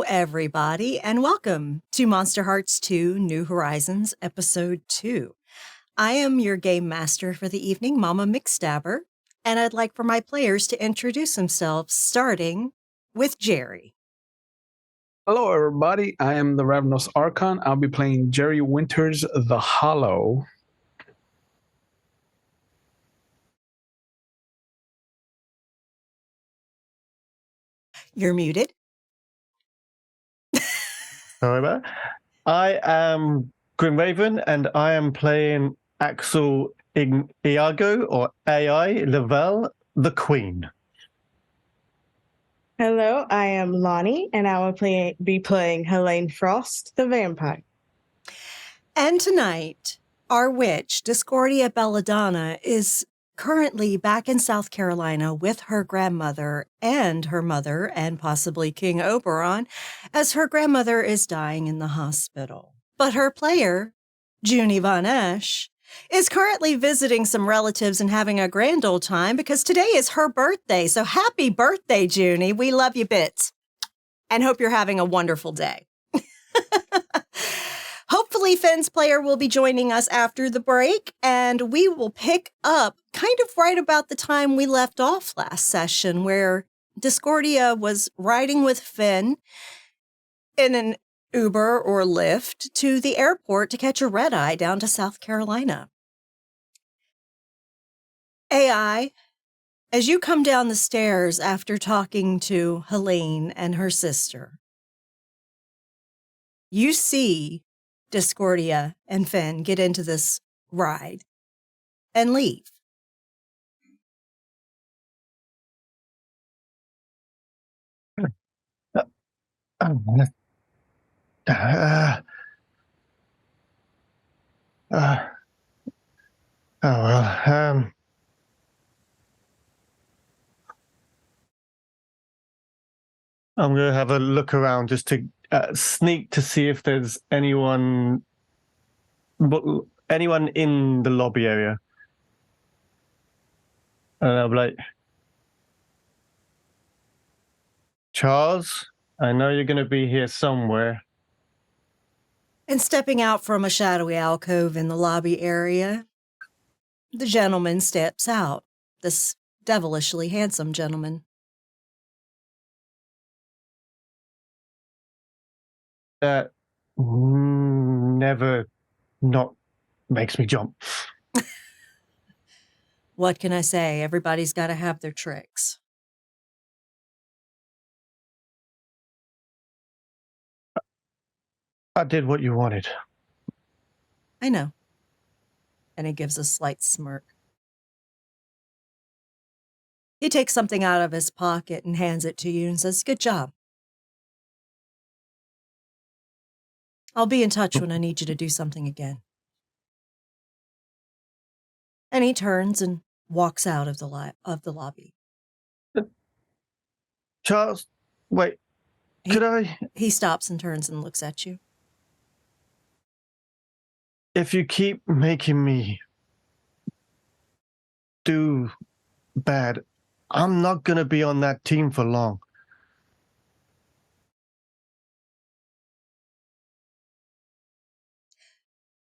everybody, and welcome to Monsterhearts 2 New Horizons, Episode 2. I am your game master for the evening, Mama McStabber, and I'd like for my players to introduce themselves, starting with Jerry. Hello, everybody. I am the Ravenous Archon. I'll be playing Jerry Winters the Hollow. You're muted. Sorry about that. I am Grim Raven, and I am playing Axel Iago, or AI Lavelle, the Queen. Hello, I am Lonnie, and I will be playing Helene Frost, the vampire. And tonight, our witch, Discordia Belladonna, is currently back in South Carolina with her grandmother and her mother and possibly King Oberon, as her grandmother is dying in the hospital. But her player, Junie Von Esch, is currently visiting some relatives and having a grand old time because today is her birthday. So happy birthday, Junie. We love you bits and hope you're having a wonderful day. Hopefully, Finn's player will be joining us after the break, and we will pick up kind of right about the time we left off last session, where Discordia was riding with Finn in an Uber or Lyft to the airport to catch a red-eye down to South Carolina. AI, as you come down the stairs after talking to Helene and her sister, you see Discordia and Finn get into this ride and leave. I'm going to have a look around just to sneak to see if there's anyone in the lobby area. And I'll be like, Charles, I know you're going to be here somewhere. And stepping out from a shadowy alcove in the lobby area, the gentleman steps out, this devilishly handsome gentleman. That never not makes me jump. What can I say? Everybody's got to have their tricks. I did what you wanted. I know. And he gives a slight smirk. He takes something out of his pocket and hands it to you and says, "Good job. I'll be in touch when I need you to do something again." And he turns and walks out of the lobby. Charles, wait, could I? He stops and turns and looks at you. If you keep making me do bad, I'm not going to be on that team for long.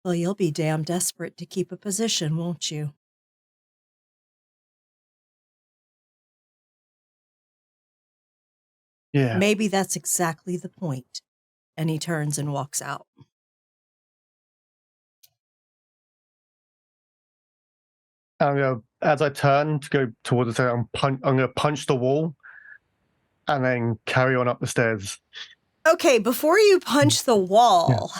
Well, you'll be damn desperate to keep a position, won't you? Yeah. Maybe that's exactly the point. And he turns and walks out. As I turn to go towards the stairs, I'm going to punch the wall and then carry on up the stairs. Okay, before you punch the wall,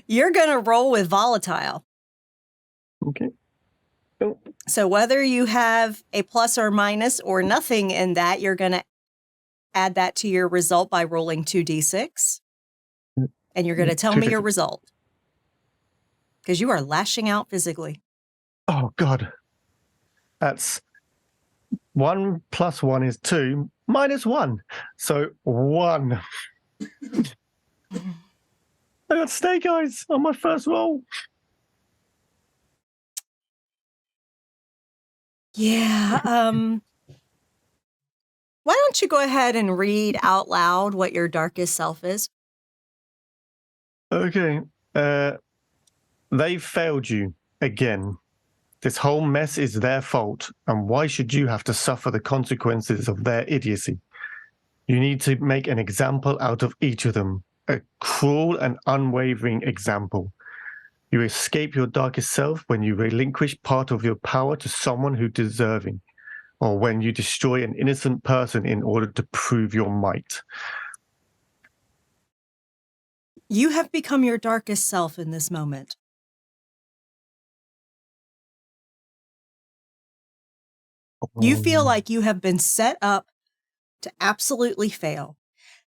you're going to roll with volatile. Okay. So whether you have a plus or minus or nothing in that, you're going to add that to your result by rolling 2d6. And you're going to tell me your result. Because you are lashing out physically. Oh, God. That's 1 + 1 is 2, -1. So 1. I got snake eyes on my first roll. Yeah, Why don't you go ahead and read out loud what your darkest self is? Okay. They failed you again. This whole mess is their fault, and why should you have to suffer the consequences of their idiocy? You need to make an example out of each of them, a cruel and unwavering example. You escape your darkest self when you relinquish part of your power to someone who deserving, or when you destroy an innocent person in order to prove your might. You have become your darkest self in this moment. You feel like you have been set up to absolutely fail,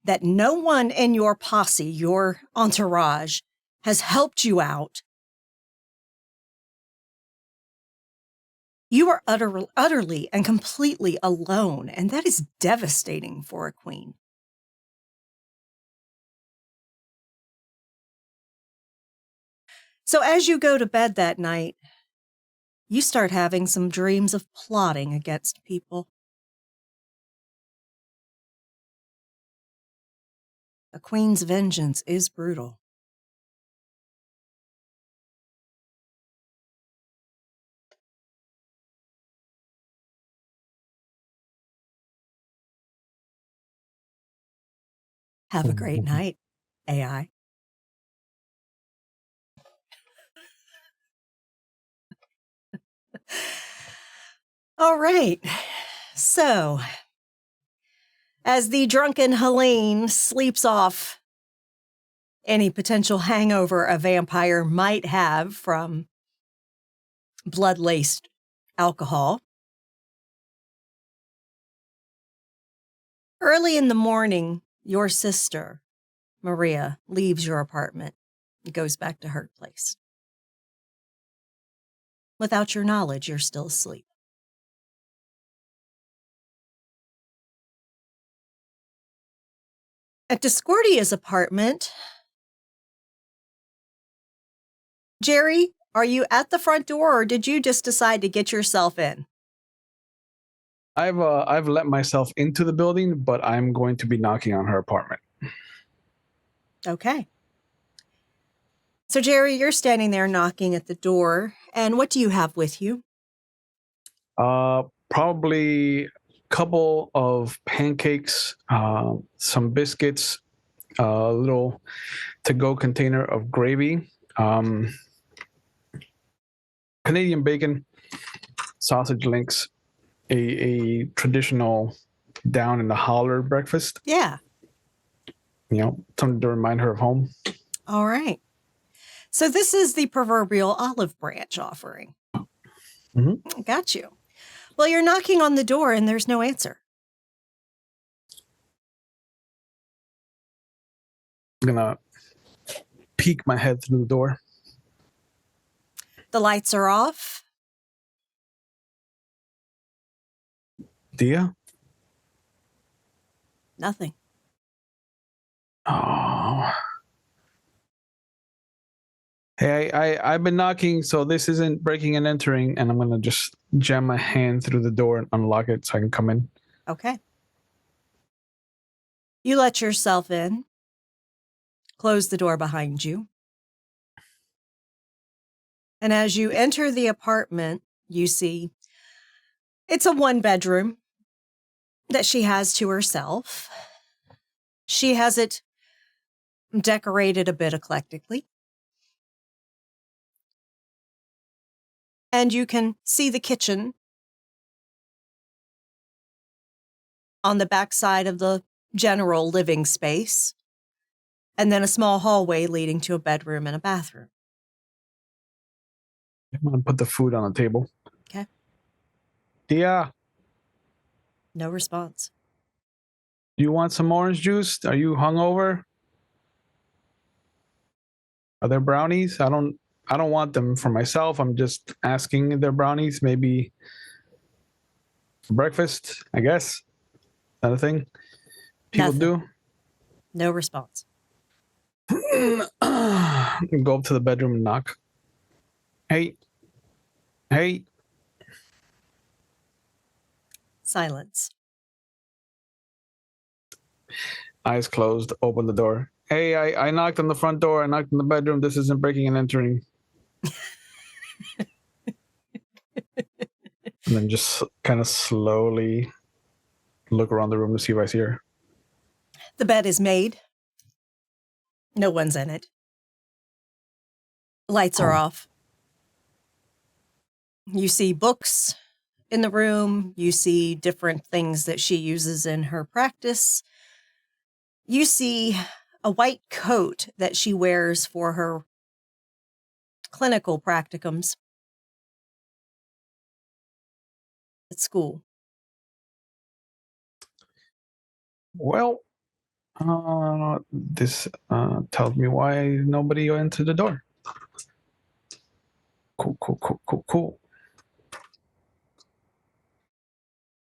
that no one in your posse, your entourage, has helped you out. You are utterly and completely alone, and that is devastating for a queen. So as you go to bed that night, you start having some dreams of plotting against people. A queen's vengeance is brutal. Have a great night, AI. All right. So, as the drunken Helene sleeps off any potential hangover a vampire might have from blood-laced alcohol, early in the morning, your sister, Maria, leaves your apartment and goes back to her place. Without your knowledge, you're still asleep. At Discordia's apartment, Jerry, are you at the front door or did you just decide to get yourself in? I've let myself into the building, but I'm going to be knocking on her apartment. Okay. So, Jerry, you're standing there knocking at the door. And what do you have with you? Probably a couple of pancakes, some biscuits, a little to-go container of gravy, Canadian bacon, sausage links, a traditional down in the holler breakfast. Yeah. You know, something to remind her of home. All right. So this is the proverbial olive branch offering. Mm-hmm. Got you. Well, you're knocking on the door and there's no answer. I'm gonna peek my head through the door. The lights are off. Dia? Nothing. Oh. Hey, I've been knocking, so this isn't breaking and entering, and I'm gonna just jam my hand through the door and unlock it so I can come in. Okay. You let yourself in. Close the door behind you. And as you enter the apartment, you see it's a one-bedroom that she has to herself. She has it decorated a bit eclectically. And you can see the kitchen on the back side of the general living space, and then a small hallway leading to a bedroom and a bathroom. I'm gonna put the food on the table. Okay. Dia, No response. do you want some orange juice? Are you hungover? Are there brownies? I don't want them for myself. I'm just asking if they're brownies, maybe for breakfast, I guess. Another thing people Nothing. do. No response. Go up to the bedroom and knock. Hey. Silence. eyes closed, open the door. Hey, I knocked on the front door. I knocked on the bedroom. This isn't breaking and entering. And then just kind of slowly look around the room to see if I see her. The bed is made. No one's in it. Lights are off. You see books in the room. You see different things that she uses in her practice. You see a white coat that she wears for her clinical practicums at school. Well, this tells me why nobody entered the door. Cool.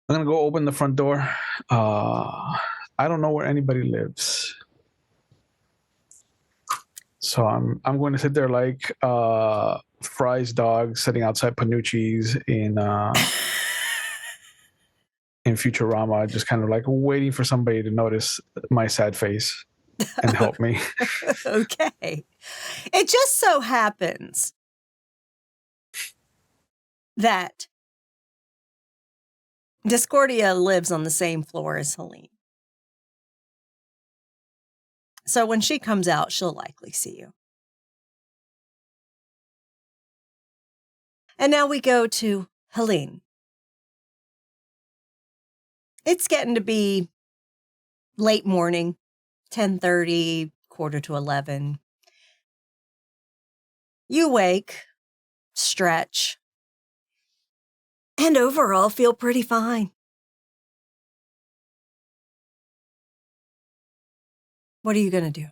I'm gonna go open the front door. I don't know where anybody lives, so I'm going to sit there like Fry's dog sitting outside Panucci's in Futurama, just kind of like waiting for somebody to notice my sad face and help me. Okay. It just so happens that Discordia lives on the same floor as Helene. So when she comes out, she'll likely see you. And now we go to Helene. It's getting to be late morning, 10:30, quarter to 11. You wake, stretch, and overall feel pretty fine. What are you going to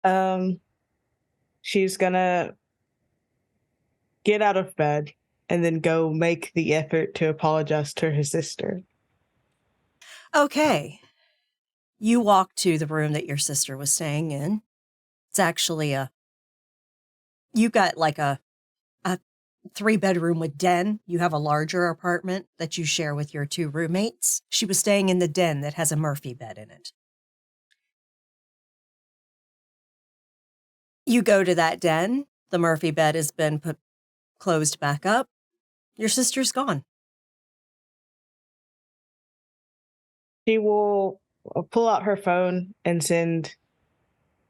do? She's gonna get out of bed and then go make the effort to apologize to her sister. Okay. You walk to the room that your sister was staying in. It's actually you got like a 3-bedroom with den. You have a larger apartment that you share with your 2 roommates. She was staying in the den that has a Murphy bed in it. You go to that den. The Murphy bed has been closed back up. Your sister's gone. She will pull out her phone and send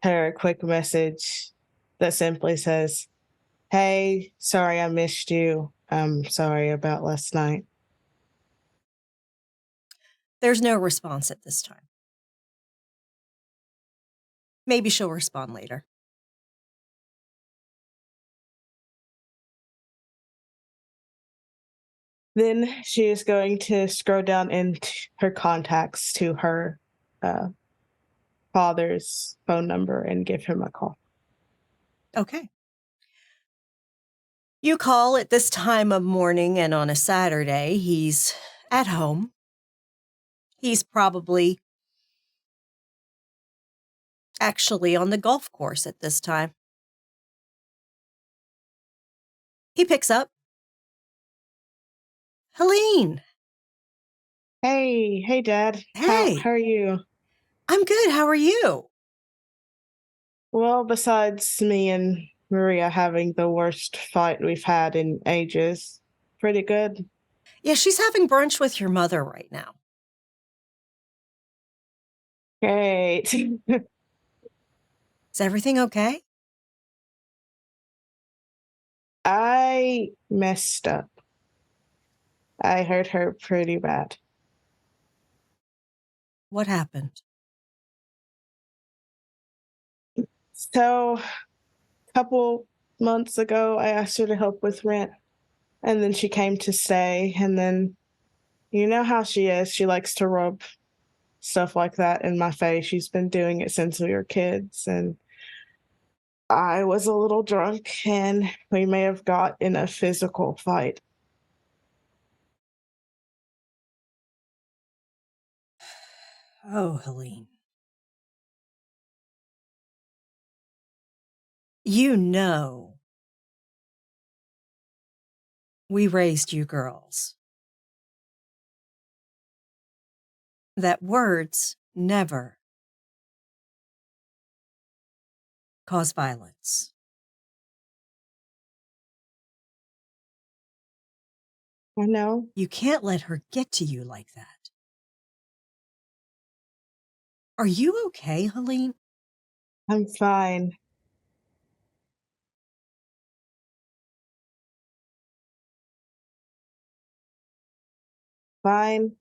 her a quick message that simply says, "Hey, sorry I missed you. I'm sorry about last night." There's no response at this time. Maybe she'll respond later. Then she is going to scroll down into her contacts to her father's phone number and give him a call. Okay. You call at this time of morning, and on a Saturday, he's at home. He's probably actually on the golf course at this time. He picks up. Helene. Hey, Dad. Hey. How are you? I'm good. How are you? Well, besides me and Maria having the worst fight we've had in ages, pretty good. Yeah, she's having brunch with your mother right now. Great. Is everything okay? I messed up. I hurt her pretty bad. What happened? So, a couple months ago, I asked her to help with rent, and then she came to stay, and then you know how she is. She likes to rub stuff like that in my face. She's been doing it since we were kids, and I was a little drunk, and we may have got in a physical fight. Oh, Helene. You know we raised you girls that words never cause violence. I know. You can't let her get to you like that. Are you okay, Helene? I'm fine. Fine.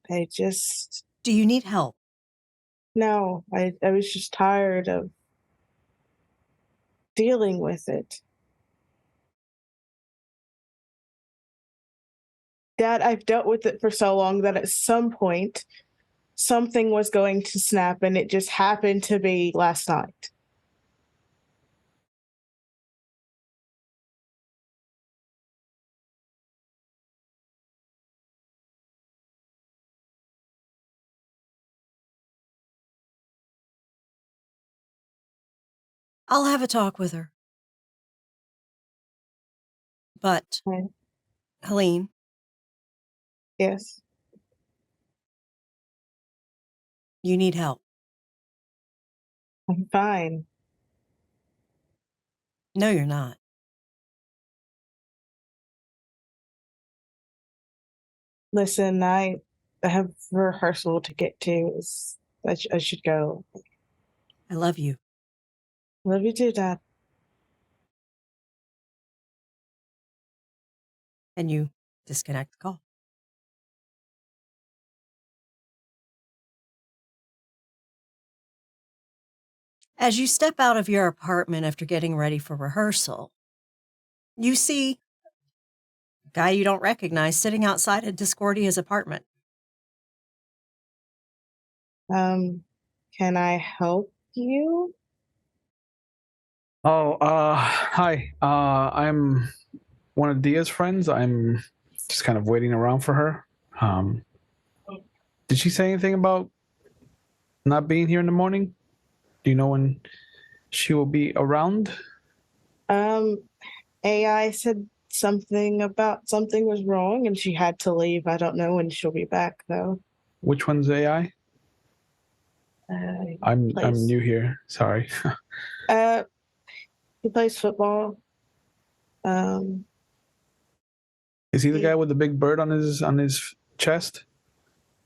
Do you need help? No, I was just tired of dealing with it. Dad, I've dealt with it for so long that at some point, something was going to snap, and it just happened to be last night. I'll have a talk with her. But, Okay. Helene, Yes. you need help. I'm fine. No, you're not. Listen, I have rehearsal to get to. I should go. I love you. Love you too, Dad. And you disconnect the call. As you step out of your apartment after getting ready for rehearsal, you see a guy you don't recognize sitting outside of Discordia's apartment. Can I help you? Oh, hi. I'm one of Dia's friends. I'm just kind of waiting around for her. Um, did she say anything about not being here in the morning? Do you know when she will be around? AI said something about something was wrong and she had to leave. I don't know when she'll be back though. Which one's AI? I'm Plays. new here. Sorry. He plays football. Is he the guy with the big bird on his chest?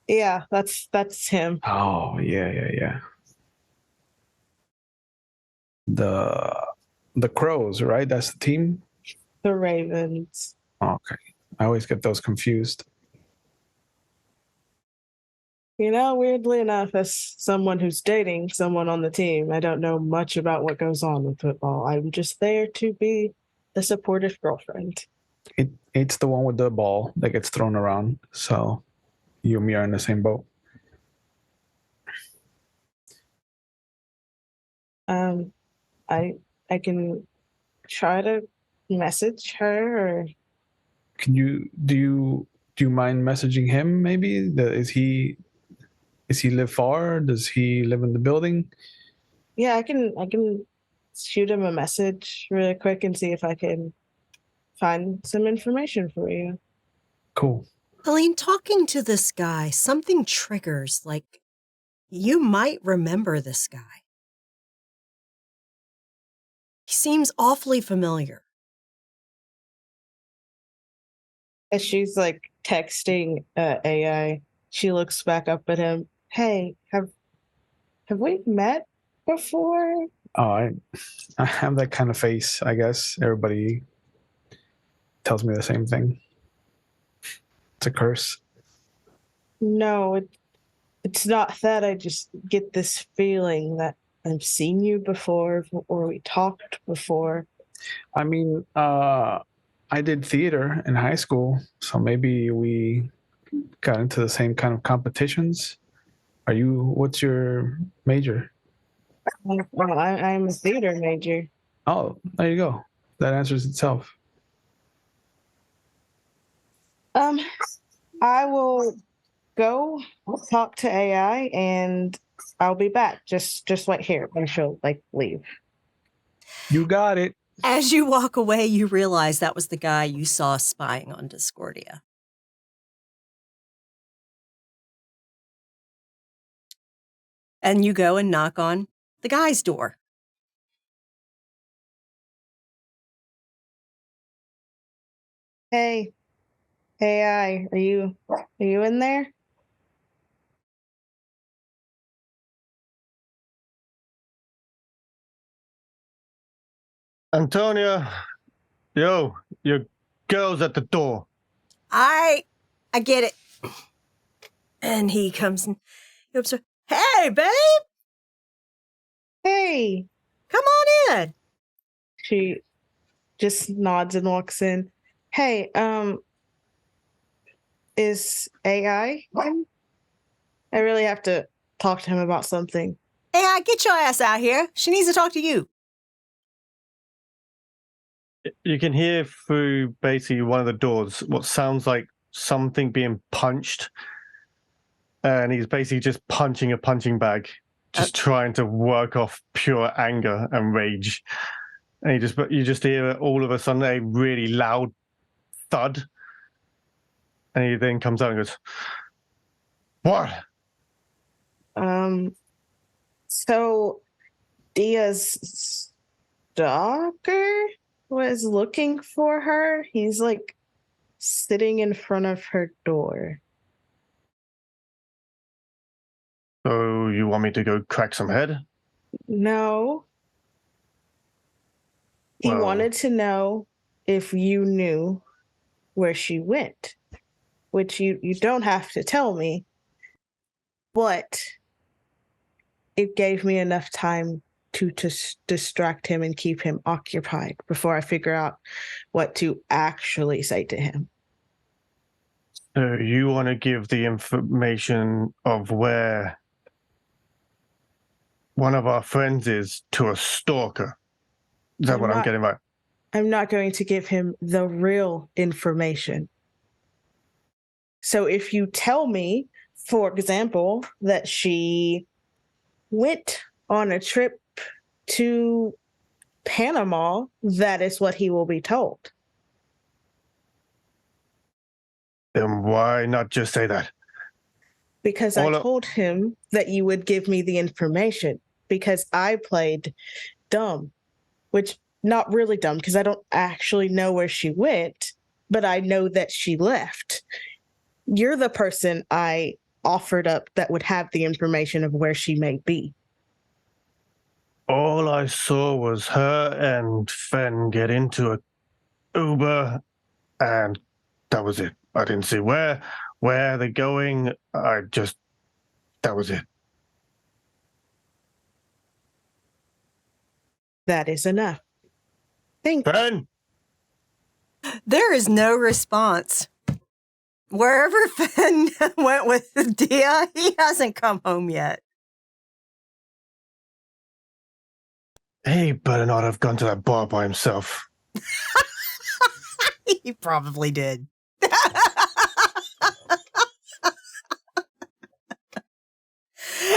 Yeah, that's him. Oh, yeah. The Crows, right? That's the team? The Ravens. Okay. I always get those confused. You know, weirdly enough, as someone who's dating someone on the team, I don't know much about what goes on with football. I'm just there to be the supportive girlfriend. It's the one with the ball that gets thrown around. So you and me are in the same boat. I I can try to message her or Do you mind messaging him maybe? Is he live far? Does he live in the building? yeah, I can shoot him a message really quick and see if I can find some information for you. Cool. Helene, talking to this guy, something triggers, like you might remember this guy. He seems awfully familiar. As she's like texting AI, she looks back up at him. Hey, have we met before? Oh, I have that kind of face, I guess. Everybody tells me the same thing. It's a curse. No, it's not that. I just get this feeling that I've seen you before or we talked before. I mean, I did theater in high school, so maybe we got into the same kind of competitions. What's your major? Well, I'm a theater major. Oh, there you go. That answers itself. I will go talk to AI and I'll be back. Just wait here and she'll like leave. You got it. As you walk away, you realize that was the guy you saw spying on Discordia. And you go and knock on the guy's door. Hey, AI, are you in there? Antonia, yo, your girl's at the door. I get it. And he comes and he opens her. Hey, babe, Hey. come on in. She just nods and walks in. Hey, is AI in? I really have to talk to him about something. Hey, get your ass out here. She needs to talk to you. You can hear through basically one of the doors what sounds like something being punched. And he's basically just punching a punching bag, just trying to work off pure anger and rage. And you just hear all of a sudden a really loud thud. And he then comes out and goes, "What?" So Dia's stalker was looking for her. He's like sitting in front of her door. So you want me to go crack some head? No. He Well- wanted to know if you knew where she went, which you don't have to tell me, but it gave me enough time to distract him and keep him occupied before I figure out what to actually say to him. So you want to give the information of where one of our friends is to a stalker? Is that what I'm getting right? I'm not going to give him the real information. So if you tell me, for example, that she went on a trip to Panama, that is what he will be told. Then why not just say that? Because I told him that you would give me the information because I played dumb, which not really dumb because I don't actually know where she went, but I know that she left. You're the person I offered up that would have the information of where she may be. All I saw was her and Fen get into a Uber, and that was it. I didn't see where they're going. That was it. That is enough. Thank you. Fen! There is no response. Wherever Finn went with Dia, he hasn't come home yet. He better not have gone to that bar by himself. He probably did.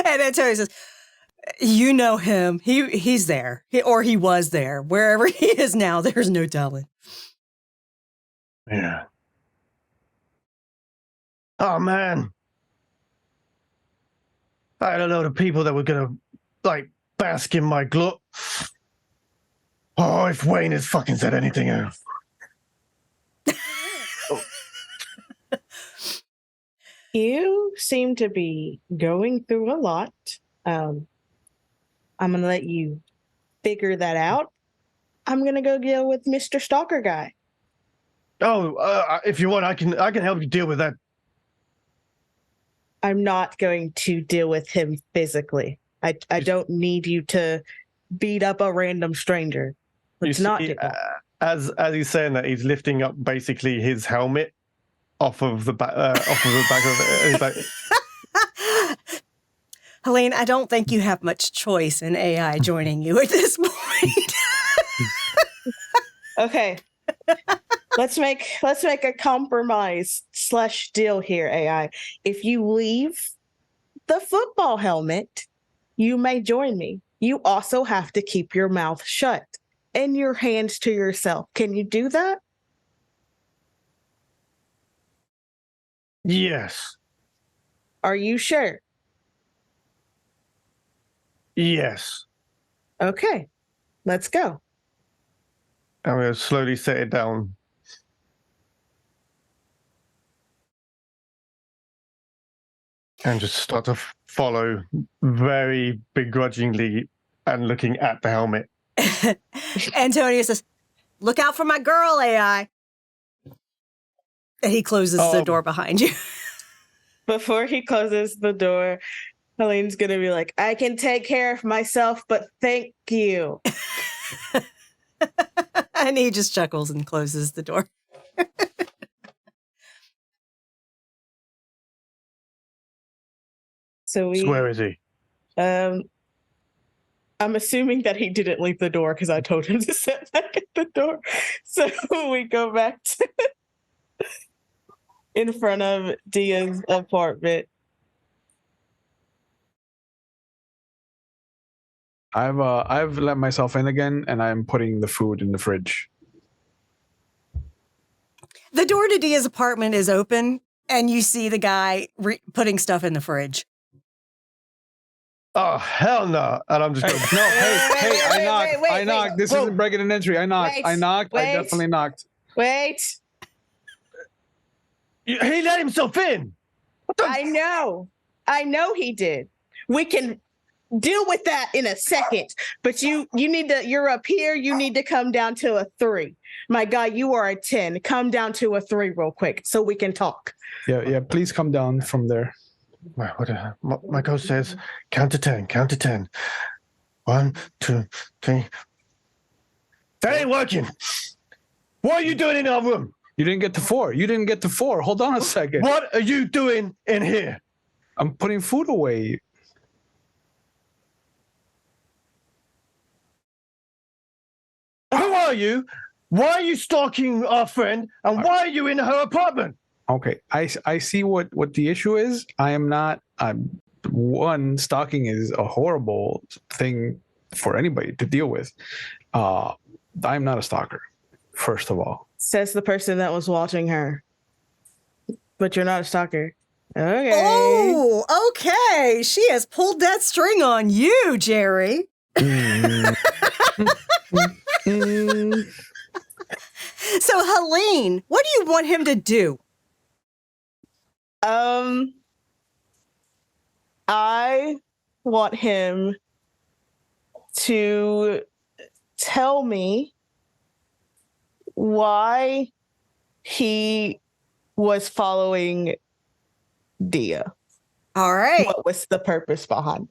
And Antonio says, you know him. He's there. He was there. Wherever he is now, there's no telling. Yeah. Oh, man. I had a load of people that were going to, bask in my glory. Oh, if Wayne has fucking said anything else. You seem to be going through a lot. I'm going to let you figure that out. I'm going to go deal with Mr. Stalker guy. Oh, if you want, I can help you deal with that. I'm not going to deal with him physically. I don't need you to beat up a random stranger. Let's not do that. As he's saying that, he's lifting up basically his helmet off of the back of it. He's like, Helene, I don't think you have much choice in AI joining you at this point. Okay. Let's make a compromise / deal here, AI. If you leave the football helmet, you may join me. You also have to keep your mouth shut and your hands to yourself. Can you do that? yes. Are you sure? Yes. Okay, let's go. I'm going to slowly set it down. And just start to follow very begrudgingly and looking at the helmet. Antonio says, "Look out for my girl, AI." And he closes the door behind you. Before he closes the door, Helene's going to be like, I can take care of myself, but thank you. And he just chuckles and closes the door. So where is he? I'm assuming that he didn't leave the door because I told him to sit back at the door. So we go back to in front of Dia's apartment. I've let myself in again, and I'm putting the food in the fridge. The door to Dia's apartment is open, and you see the guy putting stuff in the fridge. Oh, hell no. And I'm just going, No, hey, I knocked. This Whoa. isn't breaking an entry. I knocked. I definitely knocked. Wait. He let himself in. I know he did. We can deal with that in a second, but you're up here. You need to come down to a 3. My God, you are a 10. Come down to a 3 real quick so we can talk. Yeah. Please come down from there. My ghost says, count to 10, count to 10. 1, 2, 3. That ain't working. What are you doing in our room? You didn't get to 4. Hold on a second. What are you doing in here? I'm putting food away. Who are you? Why are you stalking our friend? And why are you in her apartment? Okay, I see what the issue is. One, stalking is a horrible thing for anybody to deal with. I'm not a stalker, first of all. Says the person that was watching her. But you're not a stalker. Okay. Oh, okay. She has pulled that string on you, Jerry. So, Helene, what do you want him to do? I want him to tell me why he was following Dia. All right. What was the purpose behind?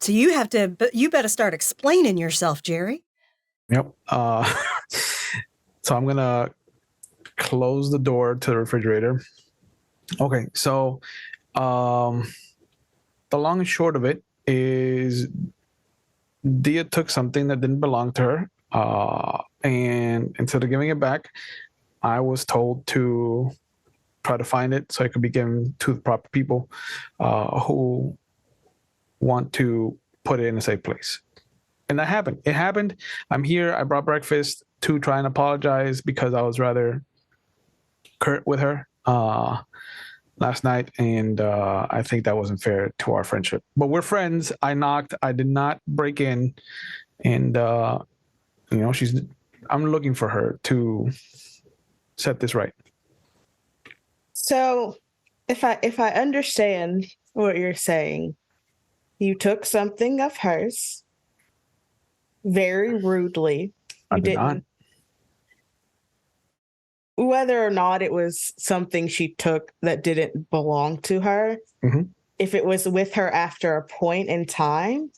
So you better start explaining yourself, Jerry. Yep. So I'm going to close the door to the refrigerator. Okay. So the long and short of it is Dia took something that didn't belong to her. And instead of giving it back, I was told to try to find it so it could be given to the proper people who want to put it in a safe place. And that happened. It happened. I'm here. I brought breakfast to try and apologize because I was rather curt with her last night. And I think that wasn't fair to our friendship. But we're friends. I knocked. I did not break in. And, I'm looking for her to set this right. So if I understand what you're saying, you took something of hers very rudely. I did not. Whether or not it was something she took that didn't belong to her, if it was with her after a point in time,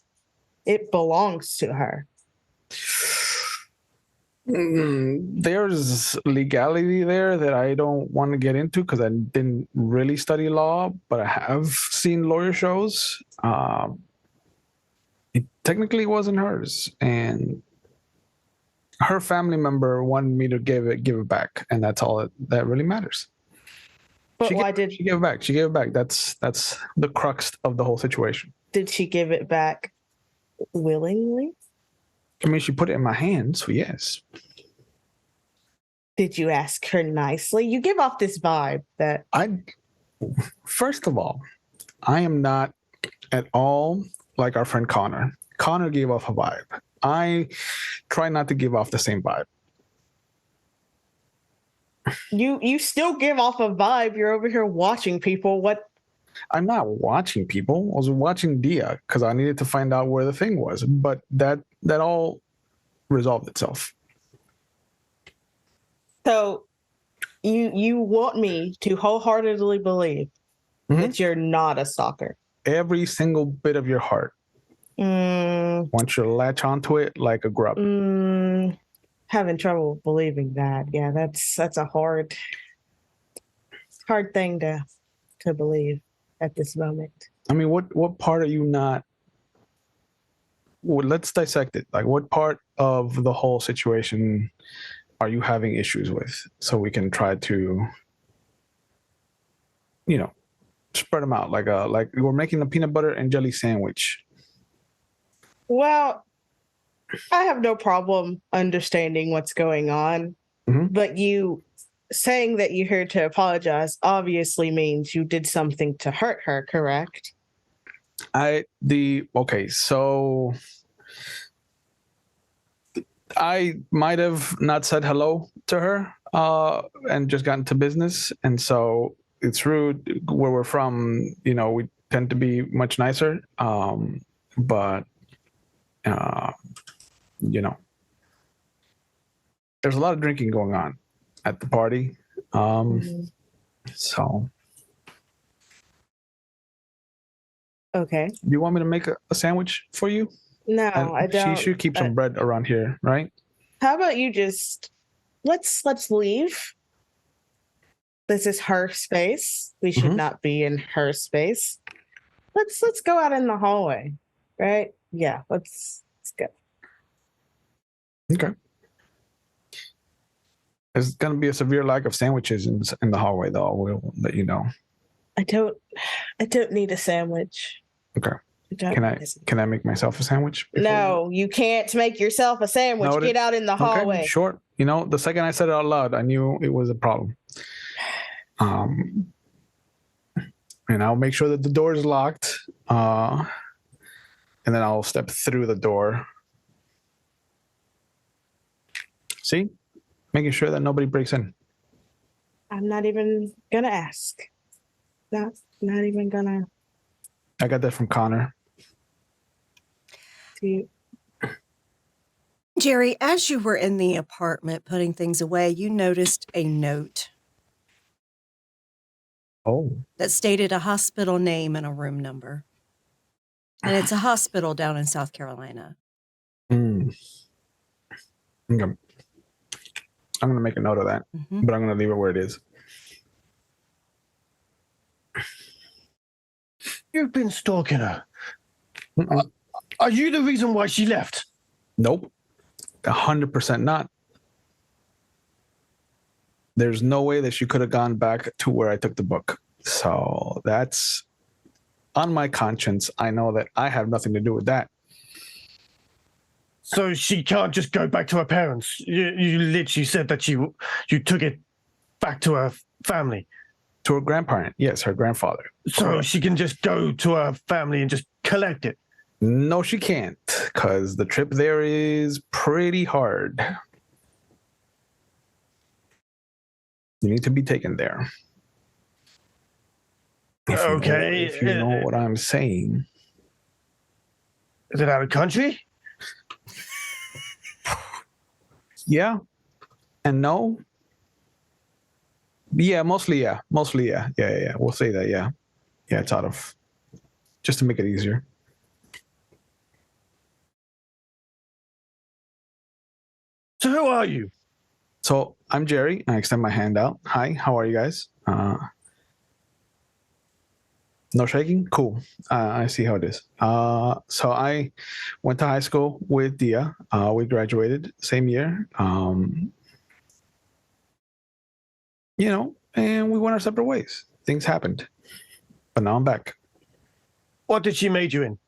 it belongs to her. There's legality there that I don't want to get into because I didn't really study law, but I have seen lawyer shows. It technically wasn't hers, and her family member wanted me to give it back, and that's all that really matters. But she gave it back? She gave it back. That's the crux of the whole situation. Did she give it back willingly? I mean, she put it in my hand, so yes. Did you ask her nicely? You give off this vibe that First of all, I am not at all like our friend Connor. Connor gave off a vibe. I try not to give off the same vibe. You still give off a vibe. You're over here watching people. What? I'm not watching people. I was watching Dia because I needed to find out where the thing was. But that all resolved itself. So you want me to wholeheartedly believe that you're not a stalker? Every single bit of your heart. Want you to latch onto it like a grub. Having trouble believing that. Yeah, that's a hard thing to believe at this moment. I mean, what part are you not? Well, let's dissect it. Like, what part of the whole situation are you having issues with? So we can try to, spread them out like we're making a peanut butter and jelly sandwich. Well, I have no problem understanding what's going on, but you saying that you're here to apologize obviously means you did something to hurt her, correct? So I might have not said hello to her and just gotten to business, and so it's rude. Where we're from, we tend to be much nicer, but there's a lot of drinking going on at the party. So okay. Do you want me to make a sandwich for you? No, I don't. She should keep some bread around here, right? How about you just let's leave. This is her space. We should not be in her space. Let's go out in the hallway, right? Yeah, let's go. Okay. There's going to be a severe lack of sandwiches in the hallway, though. We'll let you know. I don't need a sandwich. Okay. Can I make myself a sandwich? No, you can't make yourself a sandwich. Noted. Get out in the hallway. Okay, sure. The second I said it out loud, I knew it was a problem. And I'll make sure that the door is locked. And then I'll step through the door. See? Making sure that nobody breaks in. I'm not even gonna ask. Not even gonna. I got that from Connor. Jerry, as you were in the apartment putting things away, you noticed a note. Oh. That stated a hospital name and a room number. And it's a hospital down in South Carolina. Okay. I'm going to make a note of that, but I'm going to leave it where it is. You've been stalking her. Are you the reason why she left? Nope. 100% not. There's no way that she could have gone back to where I took the book. So that's on my conscience. I know that I have nothing to do with that. So she can't just go back to her parents. You literally said that you took it back to her family. To her grandparent. Yes, her grandfather. So she can just go to her family and just collect it. No, she can't, because the trip there is pretty hard. You need to be taken there. If you know what I'm saying. Is it out of country? Yeah. And no. Yeah, mostly yeah. Yeah. We'll say that, yeah. Yeah, it's out of, just to make it easier. So who are you? So I'm Jerry. I extend my hand out. Hi, how are you guys? No shaking? Cool. I see how it is. So I went to high school with Dia. We graduated same year. And we went our separate ways. Things happened. But now I'm back. What did she major in?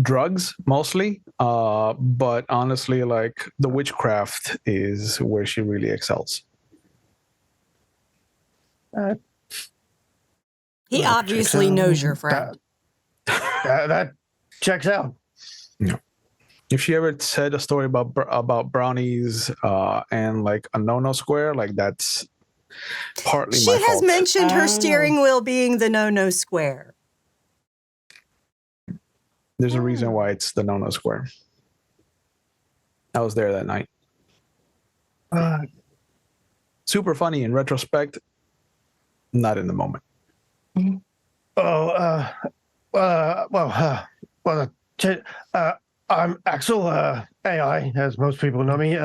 Drugs, mostly. But honestly, like, the witchcraft is where she really excels. He obviously knows your friend. That checks out. Yeah. If she ever said a story about brownies and like a no square, like that's partly She my has fault. mentioned her Oh. steering wheel being the no square. There's a reason why it's the no square. I was there that night. Super funny in retrospect, not in the moment. I'm Axel, AI, as most people know me.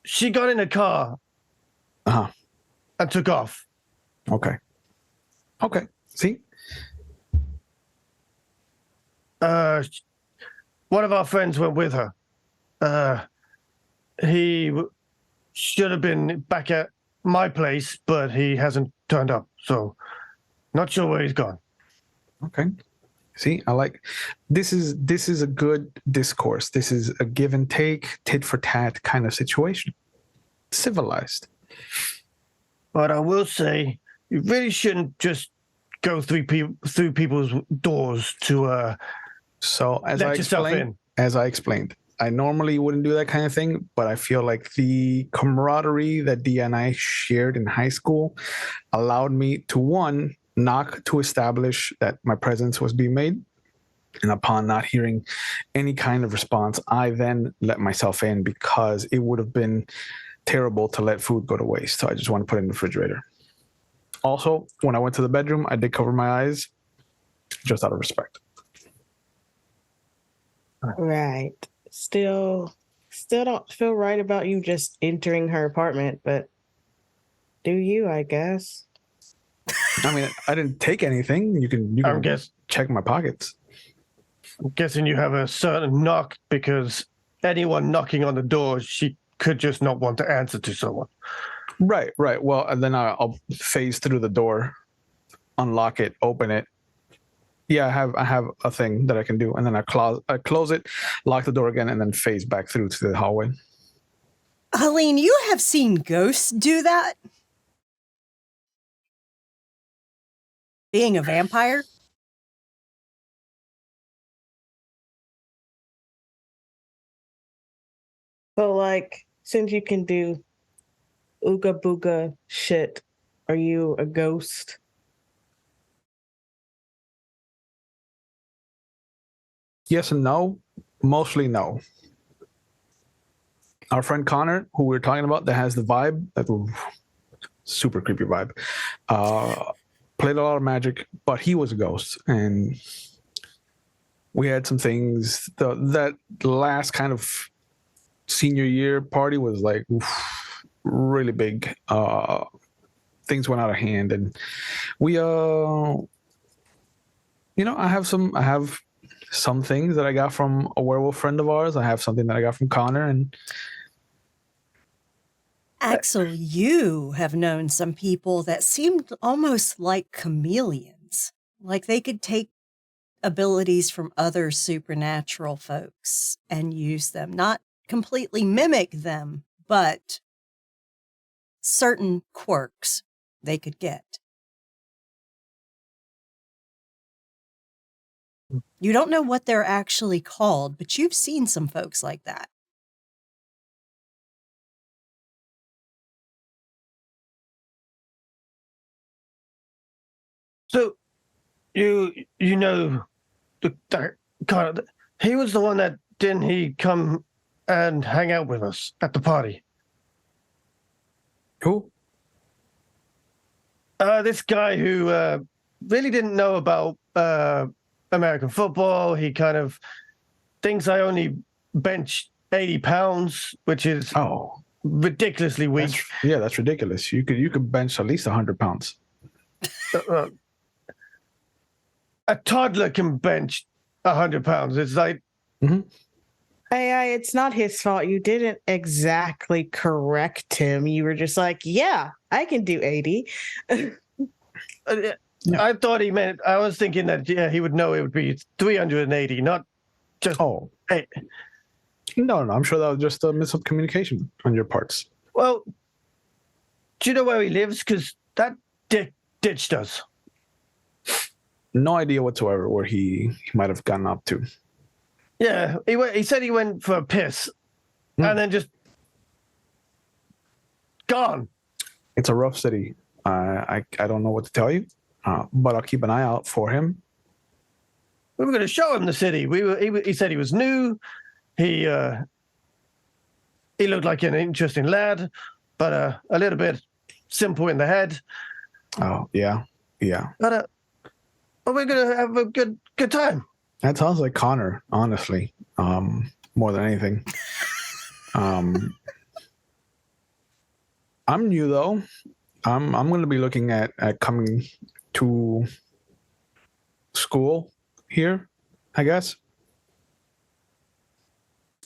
She got in a car Uh-huh. and took off. Okay. See? One of our friends went with her. He should have been back at my place, but he hasn't turned up. So, not sure where he's gone. Okay. See, I like this is a good discourse. This is a give and take, tit for tat kind of situation. Civilized. But I will say, you really shouldn't just go through people's doors to So as let yourself in. I explained, I normally wouldn't do that kind of thing, but I feel like the camaraderie that Dia and I shared in high school allowed me to, one, knock to establish that my presence was being made. And upon not hearing any kind of response, I then let myself in because it would have been terrible to let food go to waste. So I just want to put it in the refrigerator. Also, when I went to the bedroom, I did cover my eyes just out of respect. Right. Still don't feel right about you just entering her apartment, but do you, I guess? I mean, I didn't take anything. You can check my pockets. I'm guessing you have a certain knock because anyone knocking on the door, she could just not want to answer to someone. Right. Well, and then I'll phase through the door, unlock it, open it. Yeah, I have a thing that I can do, and then I close it, lock the door again, and then phase back through to the hallway. Helene, you have seen ghosts do that? Being a vampire? So, like, since you can do ooga booga shit, are you a ghost? Yes and no. Mostly no. Our friend Connor, who we were talking about, that has the vibe, that super creepy vibe, played a lot of magic, but he was a ghost, and we had some things. That last kind of senior year party was like really big. Things went out of hand, and we I have some things that I got from a werewolf friend of ours. I have something that I got from Connor, and Axel, you have known some people that seemed almost like chameleons, like they could take abilities from other supernatural folks and use them, not completely mimic them, but certain quirks they could get. You don't know what they're actually called, but you've seen some folks like that. So, you know, that kind of, he was the one that didn't he come and hang out with us at the party? who? This guy who really didn't know about American football. He kind of thinks I only bench 80 pounds, which is ridiculously weak. That's ridiculous. You could bench at least 100 pounds. A toddler can bench 100 pounds. It's like, AI, it's not his fault. You didn't exactly correct him. You were just like, yeah, I can do 80. I thought he meant, I was thinking that, he would know it would be 380, not just. Hey. No, I'm sure that was just a miscommunication on your parts. Well, do you know where he lives? Because that dick ditched us. No idea whatsoever where he might have gotten up to. Yeah, he said he went for a piss and then just gone. It's a rough city. I don't know what to tell you, but I'll keep an eye out for him. We were going to show him the city. He said he was new. He looked like an interesting lad, but a little bit simple in the head. Oh, yeah. But we're going to have a good time. That sounds like Connor, honestly, more than anything. I'm new, though. I'm going to be looking at coming to school here, I guess.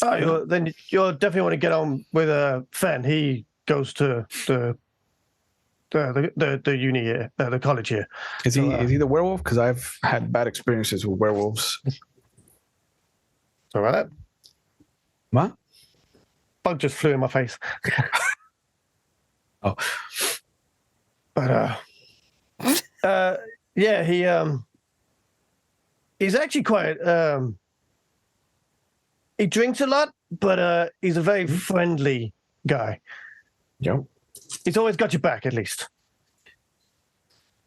Oh, then you'll definitely want to get on with Fen. He goes to the uni here, the college here. Is he the werewolf? Because I've had bad experiences with werewolves. Sorry about that. What? Bug just flew in my face. Oh. But yeah, he's actually quite he drinks a lot, but he's a very friendly guy. Yep. He's always got your back, at least.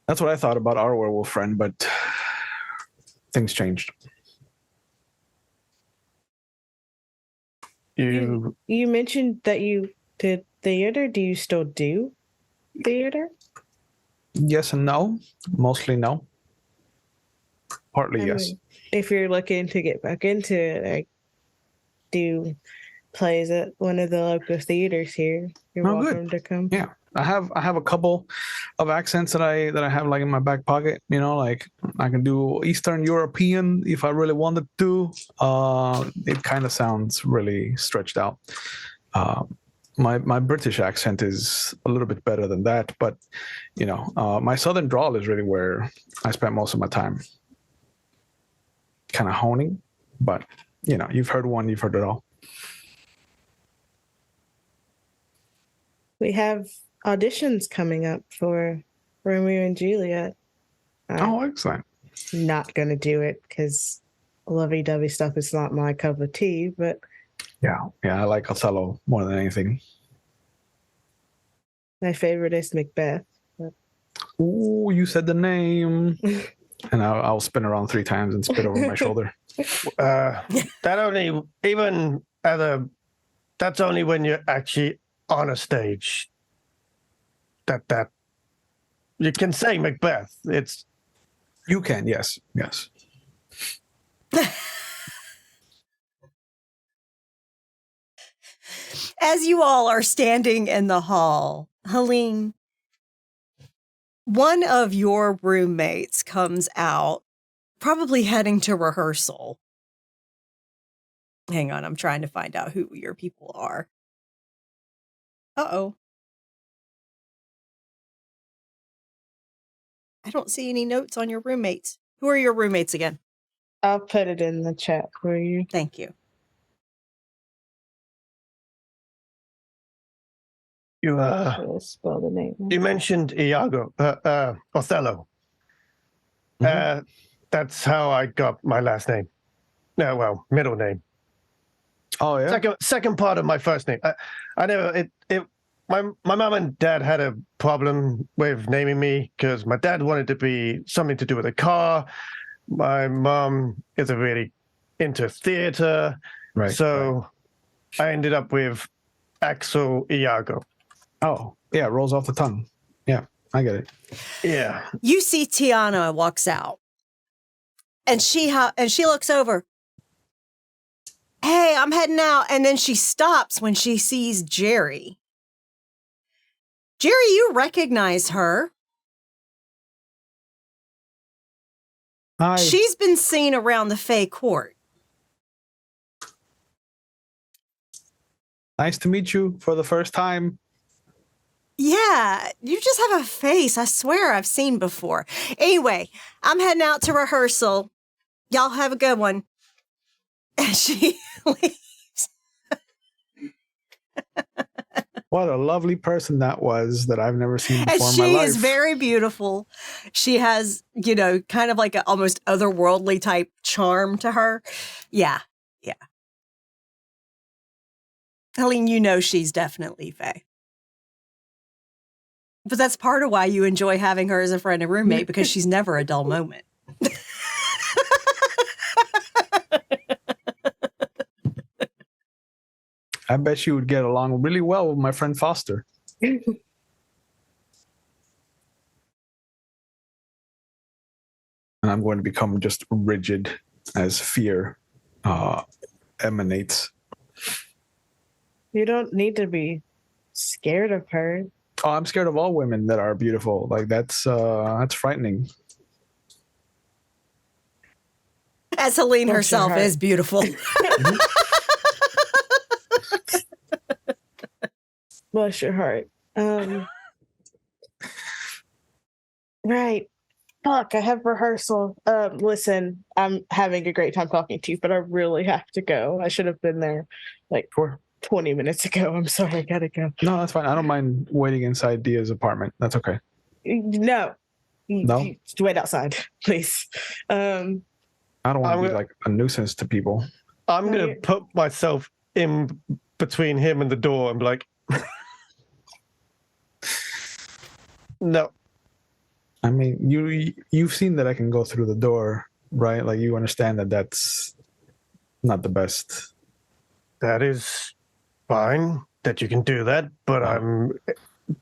That's what I thought about our werewolf friend, but things changed. You mentioned that you did theater. Do you still do theater? Yes and no. Mostly no. Partly yes. If you're looking to get back into it, I do plays at one of the local theaters here. You're welcome to come. Yeah. I have a couple of accents that I have like in my back pocket, like I can do Eastern European if I really wanted to. It kind of sounds really stretched out. My British accent is a little bit better than that, but my Southern drawl is really where I spent most of my time kind of honing. But you've heard one, you've heard it all. We have auditions coming up for Romeo and Juliet. Oh, excellent. Not going to do it because lovey-dovey stuff is not my cup of tea, but yeah, I like Othello more than anything. My favorite is Macbeth. But... Oh, you said the name. And I'll spin around 3 times and spit over my shoulder. That's only when you're actually on a stage. That you can say Macbeth. You can, yes. As you all are standing in the hall, Helene, one of your roommates comes out, probably heading to rehearsal. Hang on, I'm trying to find out who your people are. Uh-oh. I don't see any notes on your roommates. Who are your roommates again? I'll put it in the chat for you. Thank you. You spell the name. You mentioned Iago, Othello. Mm-hmm. That's how I got my last name. No, well, middle name. Oh yeah. Second part of my first name. I never. My mom and dad had a problem with naming me because my dad wanted to be something to do with a car. My mom isn't really into theater, right? So I ended up with Axel Iago. Oh yeah, it rolls off the tongue. Yeah, I get it. Yeah. You see Tiana walks out, and she looks over. Hey, I'm heading out, and then she stops when she sees Jerry. Jerry, you recognize her. Hi. She's been seen around the Fey court. Nice to meet you for the first time. Yeah, you just have a face I swear I've seen before. Anyway, I'm heading out to rehearsal. Y'all have a good one. And she leaves. What a lovely person that was that I've never seen And before in my she life. is very beautiful. She has, kind of like an almost otherworldly type charm to her. Yeah. Yeah. Helene, she's definitely Faye. But that's part of why you enjoy having her as a friend and roommate, because she's never a dull moment. I bet she would get along really well with my friend Foster. And I'm going to become just rigid as fear emanates. You don't need to be scared of her. Oh, I'm scared of all women that are beautiful. Like that's frightening. As Helene Bless your herself heart. is beautiful. Bless your heart. Right. Fuck, I have rehearsal. Listen, I'm having a great time talking to you, but I really have to go. I should have been there like Sure. 20 minutes ago. I'm sorry, I gotta go. No, that's fine. I don't mind waiting inside Dia's apartment. That's okay. No. No? You wait outside, please. I don't want to be like a nuisance to people. I'm going to put myself in between him and the door and be like, no. I mean, you've seen that I can go through the door, right? Like you understand that that's not the best. That is fine that you can do that, but I'm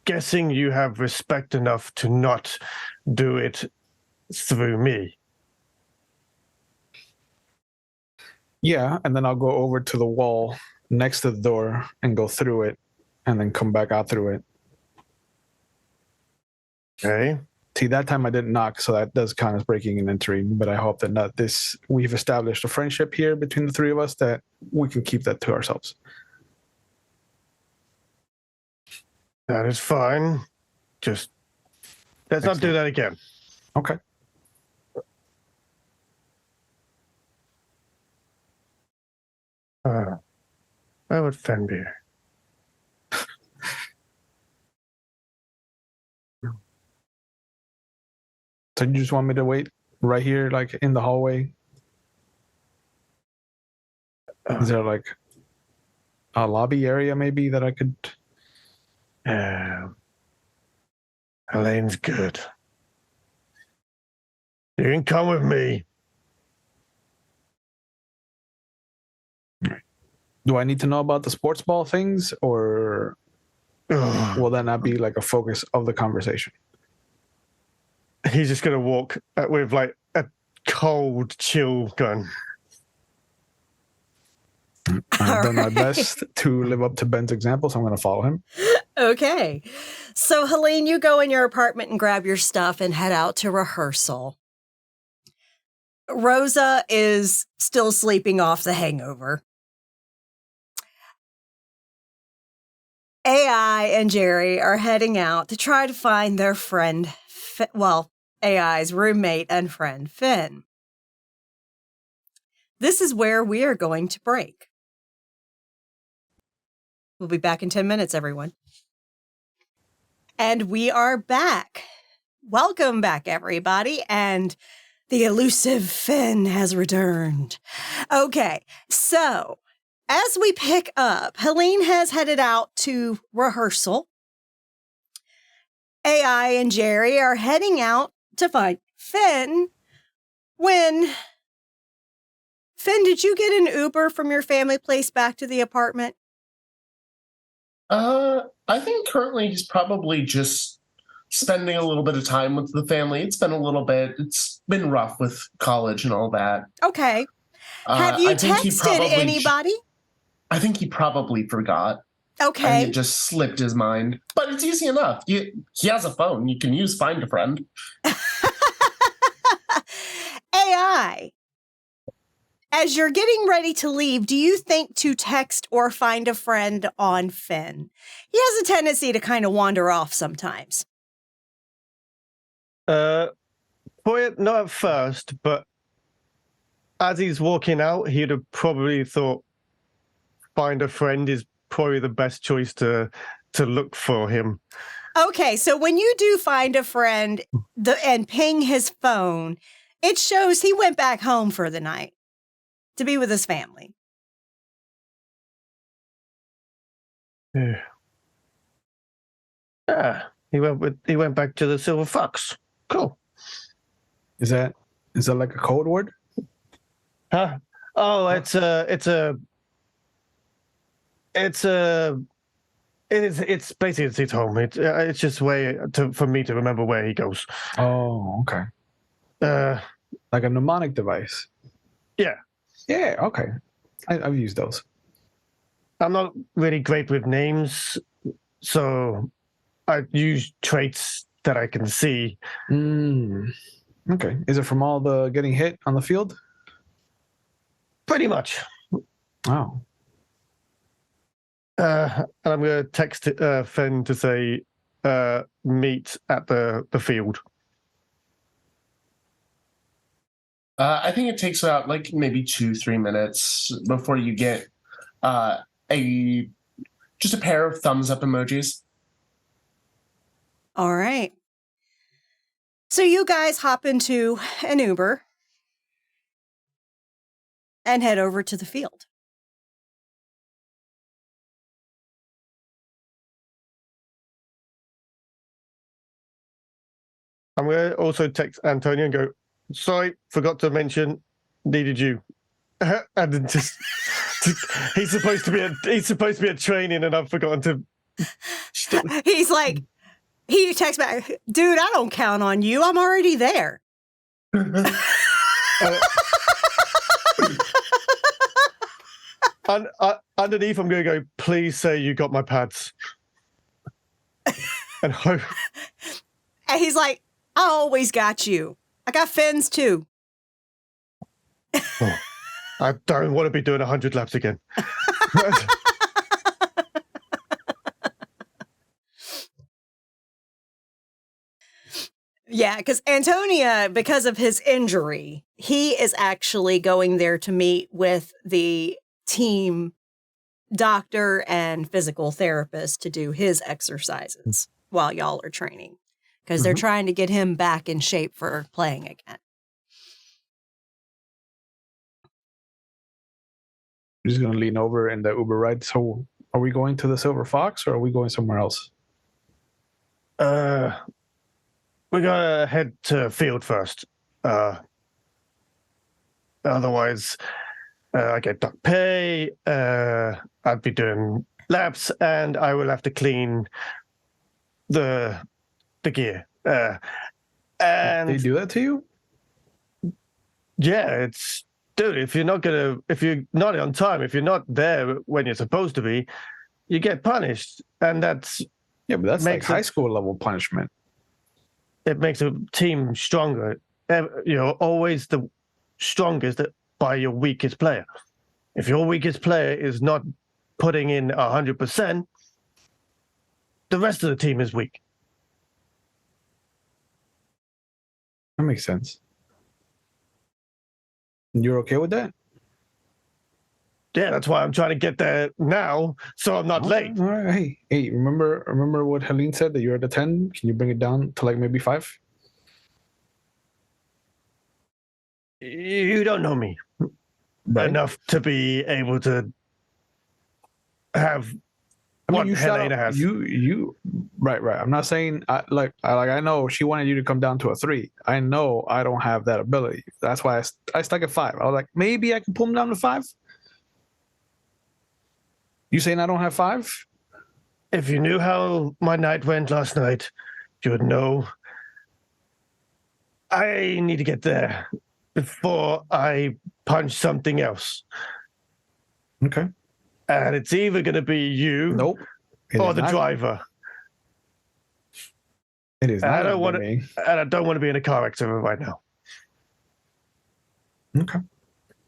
guessing you have respect enough to not do it through me. Yeah, and then I'll go over to the wall next to the door and go through it and then come back out through it. Okay. See, that time I didn't knock, so that does count as breaking and entering, but I hope that not this. We've established a friendship here between the three of us that we can keep that to ourselves. That is fine. Just let's not do that again. Okay. Where would Fen be? So you just want me to wait right here, like in the hallway? Is there like a lobby area maybe that I could? Helene's good. You can come with me. Do I need to know about the sports ball things, or will that not be like a focus of the conversation? He's just going to walk with like a cold chill gun. I've done my best to live up to Ben's example, so I'm going to follow him. Okay. So, Helene, you go in your apartment and grab your stuff and head out to rehearsal. Rosa is still sleeping off the hangover. AI and Jerry are heading out to try to find their friend, AI's roommate and friend, Finn. This is where we are going to break. We'll be back in 10 minutes, everyone. And we are back. Welcome back, everybody. And the elusive Finn has returned. Okay, so as we pick up, Helene has headed out to rehearsal. AI and Jerry are heading out to find Finn when... Finn, did you get an Uber from your family place back to the apartment? I think currently he's probably just spending a little bit of time with the family. It's been rough with college and all that. Okay. Have you I think he texted anybody? I think he probably forgot. Okay. And it just slipped his mind. But it's easy enough. He has a phone. You can use Find a Friend. AI, as you're getting ready to leave, do you think to text or find a friend on Finn? He has a tendency to kind of wander off sometimes. Not at first, but as he's walking out, he'd have probably thought find a friend is probably the best choice to to look for him. Okay, so when you do find a friend and ping his phone, it shows he went back home for the night to be with his family. He went back to the Silver Fox. Cool. Is that like a code word? Huh? Oh, it's basically his home. It's just a way for me to remember where he goes. Oh, okay. Like a mnemonic device. Yeah. Yeah. Okay. I've used those. I'm not really great with names, so I use traits that I can see. Okay. Is it from all the getting hit on the field? Pretty much. Oh. And I'm going to text Fenn to say, meet at the field. I think it takes about like maybe 2-3 minutes before you get just a pair of thumbs up emojis. All right. So you guys hop into an Uber and head over to the field. I'm going to also text Antonio and go, sorry, forgot to mention, needed you. And then just he's supposed to be at training, and I've forgotten to. He's like, he texts back, dude, I don't count on you. I'm already there. Underneath, I'm going to go, please say you got my pads. And hope. And he's like, I always got you. I got fins too. Oh, I don't want to be doing 100 laps again. Yeah, because Antonia, because of his injury, he is actually going there to meet with the team doctor and physical therapist to do his exercises while y'all are training, because they're trying to get him back in shape for playing again. I'm just going to lean over in the Uber ride. So are we going to the Silver Fox or are we going somewhere else? We're going to head to field first. Otherwise, I get duck pay. I'd be doing laps, and I will have to clean the gear. And they do that to you? Yeah, it's dude. If you're not on time, if you're not there when you're supposed to be, you get punished, and that's like high school level punishment. It makes a team stronger. You're always the strongest by your weakest player. If your weakest player is not putting in 100%, the rest of the team is weak. That makes sense. You're okay with that? Yeah, that's why I'm trying to get there now, so I'm not late. All right. Hey, remember what Helene said, that you're at a 10? Can you bring it down to like maybe 5? You don't know me enough to be able to have what Helena has. You right. I'm not saying I know she wanted you to come down to a 3. I know I don't have that ability. That's why I stuck at 5. I was like, maybe I can pull him down to 5. You saying I don't have 5? If you knew how my night went last night, you would know I need to get there before I punch something else. Okay. And it's either going to be you or the driver. It is not. And I don't want to be in a car accident right now. Okay.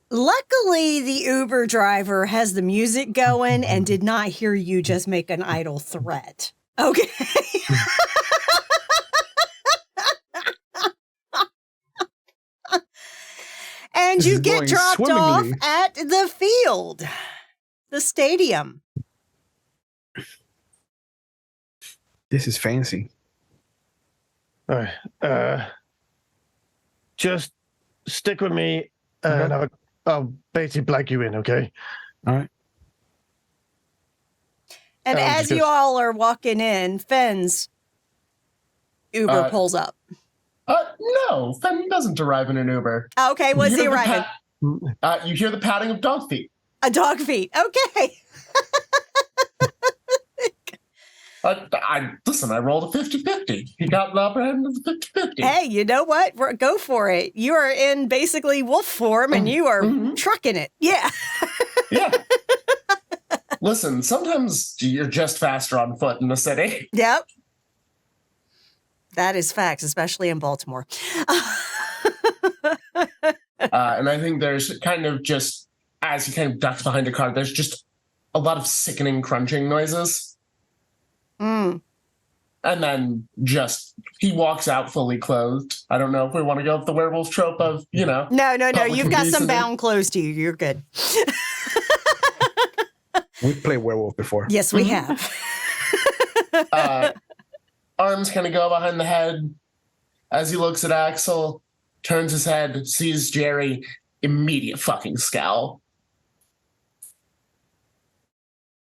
Luckily, the Uber driver has the music going and did not hear you just make an idle threat. Okay. And you get dropped off at the field, the stadium. This is fancy. All right. Just stick with me, and Okay. I'll basically blank you in, okay? All right. And I'm as just you all are walking in, Fenn's Uber pulls up. No, Fenn doesn't arrive in an Uber. Okay, what's You he hear the arriving? you hear the patting of dog feet. A dog feet. Okay. Listen, I rolled a 50-50. He got the upper end of the 50-50. Hey, you know what? Go for it. You are in basically wolf form and you are trucking it. Yeah. Yeah. Listen, sometimes you're just faster on foot in the city. Yep. That is facts, especially in Baltimore. And I think there's kind of just, as he kind of ducks behind a car, there's just a lot of sickening crunching noises. Mm. And then he walks out fully clothed. I don't know if we want to go with the werewolf trope of, No. public You've got some indecency. bound clothes to you. You're good. We've played werewolf before. Yes, we have. Arms kind of go behind the head. As he looks at Axel, turns his head, sees Jerry, immediate fucking scowl.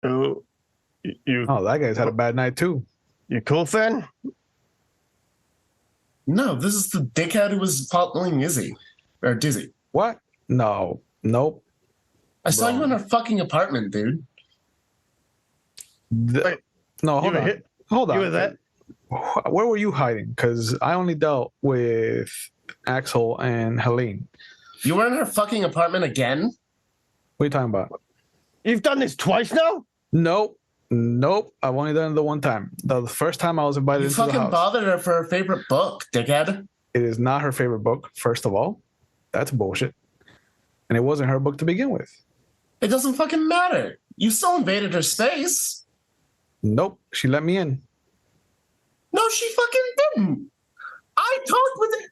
Oh, That guy's had a bad night too. you cool, Fenn? No, this is the dickhead who was following Izzy. Or Dizzy. What? No. Nope. I saw you in her fucking apartment, dude. Wait, No, hold you were on. hit? Hold on. You were there? Where were you hiding? Because I only dealt with Axel and Helene. You were in her fucking apartment again? What are you talking about? You've done this twice now? Nope. I've only done it the one time. The first time I was invited You into the fucking house. bothered her for her favorite book, dickhead. It is not her favorite book, first of all. That's bullshit. And it wasn't her book to begin with. It doesn't fucking matter. You still invaded her space. Nope. She let me in. No, she fucking didn't. I talked with her.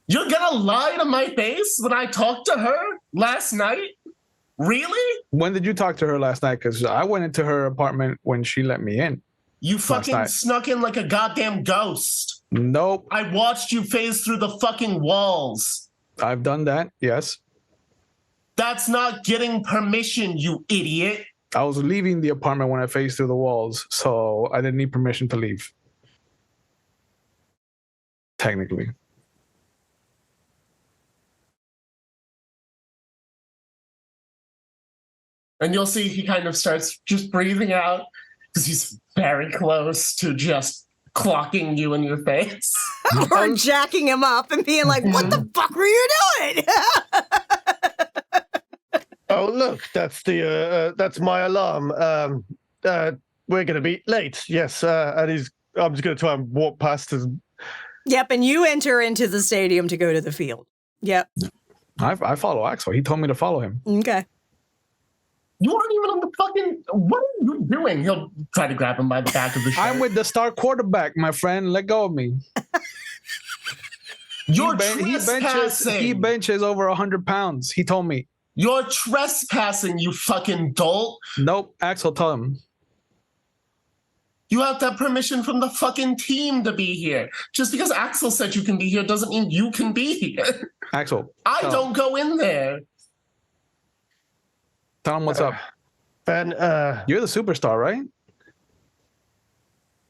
You're gonna lie to my face when I talked to her last night? Really? When did you talk to her last night? Because I went into her apartment when she let me in. You fucking night. snuck in like a goddamn ghost. Nope. I watched you phase through the fucking walls. I've done that. Yes. That's not getting permission, you idiot. I was leaving the apartment when I phased through the walls, so I didn't need permission to leave. Technically. And you'll see he kind of starts just breathing out because he's very close to just clocking you in your face. Or jacking him up and being like, what the fuck were you doing? Oh, look, that's my alarm. We're going to be late. Yes, and I'm just going to try and walk past his. Yep, and you enter into the stadium to go to the field. Yep. I follow Axel. He told me to follow him. Okay. You aren't even on the fucking. What are you doing? He'll try to grab him by the back of the shirt. I'm with the star quarterback, my friend. Let go of me. You're He trespassing. benches over 100 pounds. He told me. You're trespassing, you fucking dolt. Nope. Axel told him. You have to have permission from the fucking team to be here. Just because Axel said you can be here doesn't mean you can be here. Axel. I tell don't go in there. Tell him what's up. Ben, You're the superstar, right?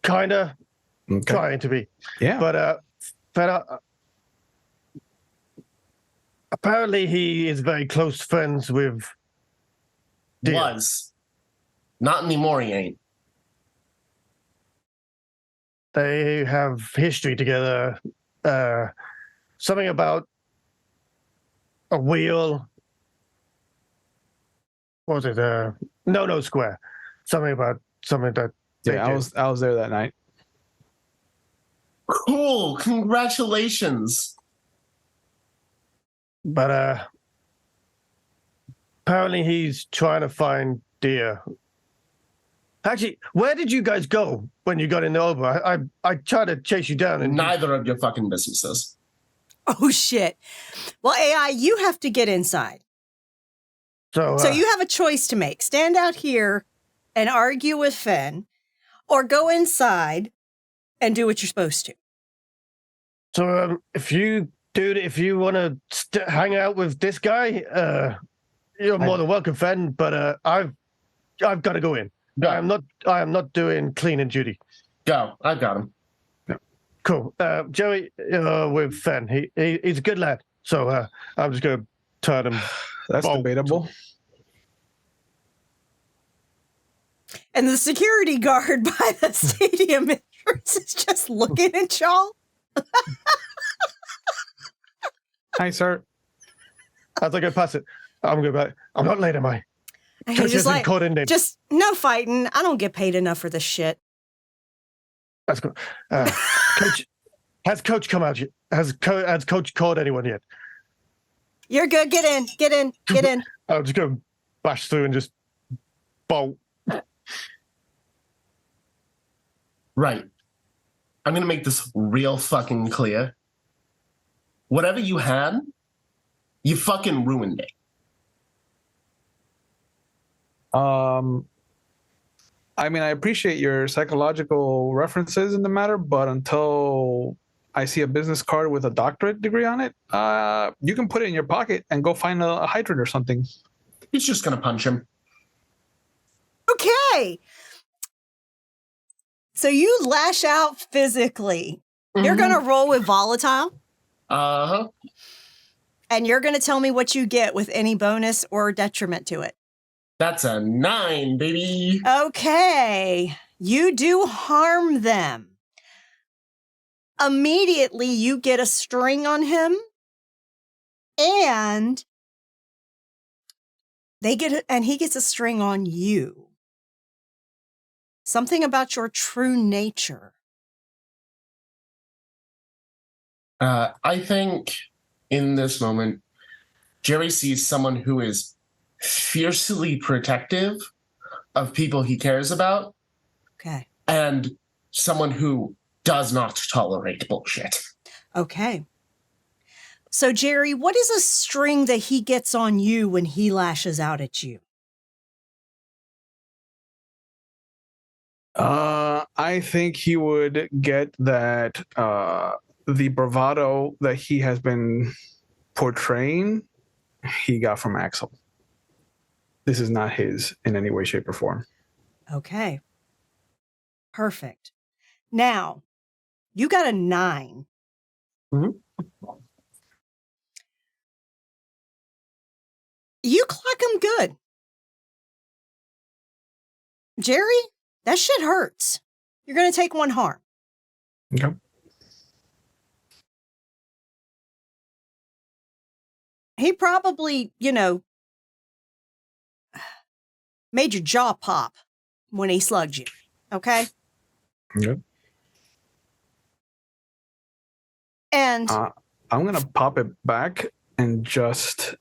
kinda Okay. trying to be, Yeah. but apparently he is very close friends with. Dear. Was. Not anymore, he ain't. They have history together. Something about a wheel. What was it? No square. Something that. they Yeah, did. I was there that night. Cool. Congratulations. But apparently he's trying to find Deer. Actually, where did you guys go when you got in the Uber? I tried to chase you down and Neither of your fucking businesses. Oh, shit. Well, AI, you have to get inside. so So you have a choice to make. Stand out here and argue with Finn, or go inside and do what you're supposed to. So, if you want to hang out with this guy, you're more than welcome, Fen. But I've got to go in. Go. I am not doing cleaning duty. Go. I've got him. Cool. Joey, with Fen, he's a good lad. So I'm just going to turn him. That's debatable. And the security guard by the stadium entrance is just looking at y'all. Hi, sir. As I go past it, I'm going back. I'm not late, am I? And Coach he's just isn't like, caught in there. just no fighting. I don't get paid enough for this shit. That's cool. Coach, has Coach come out yet? Has Coach called anyone yet? You're good. Get in. Get in. Get in. I'll just go bash through and just bolt. Right. I'm going to make this real fucking clear. Whatever you had, you fucking ruined it. I mean, I appreciate your psychological references in the matter, but until I see a business card with a doctorate degree on it, you can put it in your pocket and go find a hydrant or something. He's just going to punch him. Okay. So you lash out physically. You're going to roll with volatile. Uh-huh. And you're going to tell me what you get with any bonus or detriment to it. That's a 9, baby. Okay. You do harm them. Immediately, you get a string on him. And he gets a string on you. Something about your true nature. I think in this moment, Jerry sees someone who is fiercely protective of people he cares about. Okay. And someone who does not tolerate bullshit. Okay. So, Jerry, what is a string that he gets on you when he lashes out at you? I think he would get that the bravado that he has been portraying, he got from Axel. This is not his in any way, shape, or form. Okay. Perfect. Now, you got a 9. Mm-hmm. You clock him good. Jerry, that shit hurts. You're going to take 1 harm. Okay. He probably, made your jaw pop when he slugged you. Okay? Yep. And I'm going to pop it back and just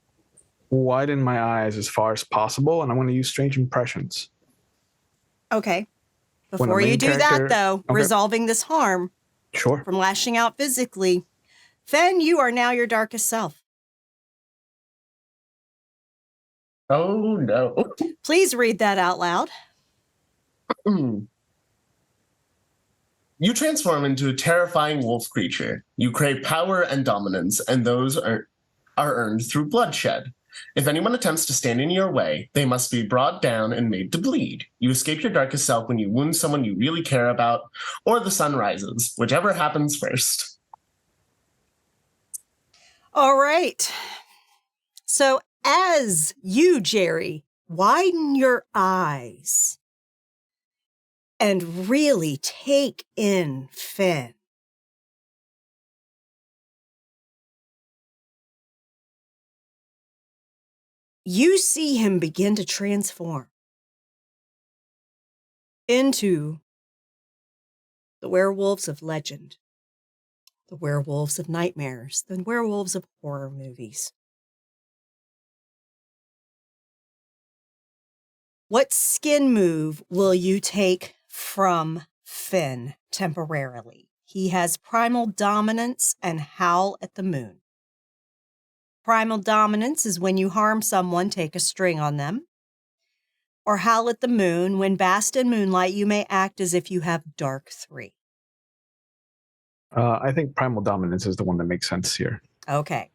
widen my eyes as far as possible, and I'm going to use strange impressions. okay. Before you do that, though, resolving this harm Sure. from lashing out physically, Fen, you are now your darkest self. Oh, no. Please read that out loud. You transform into a terrifying wolf creature. You crave power and dominance, and those are earned through bloodshed. If anyone attempts to stand in your way, they must be brought down and made to bleed. You escape your darkest self when you wound someone you really care about, or the sun rises, whichever happens first. All right. So as you, Jerry, widen your eyes and really take in Fen, you see him begin to transform into the werewolves of legend, the werewolves of nightmares, the werewolves of horror movies. What skin move will you take from Finn temporarily? He has primal dominance and howl at the moon. Primal dominance is when you harm someone, take a string on them. or howl at the moon. When basked in moonlight, you may act as if you have dark 3. I think primal dominance is the one that makes sense here. Okay.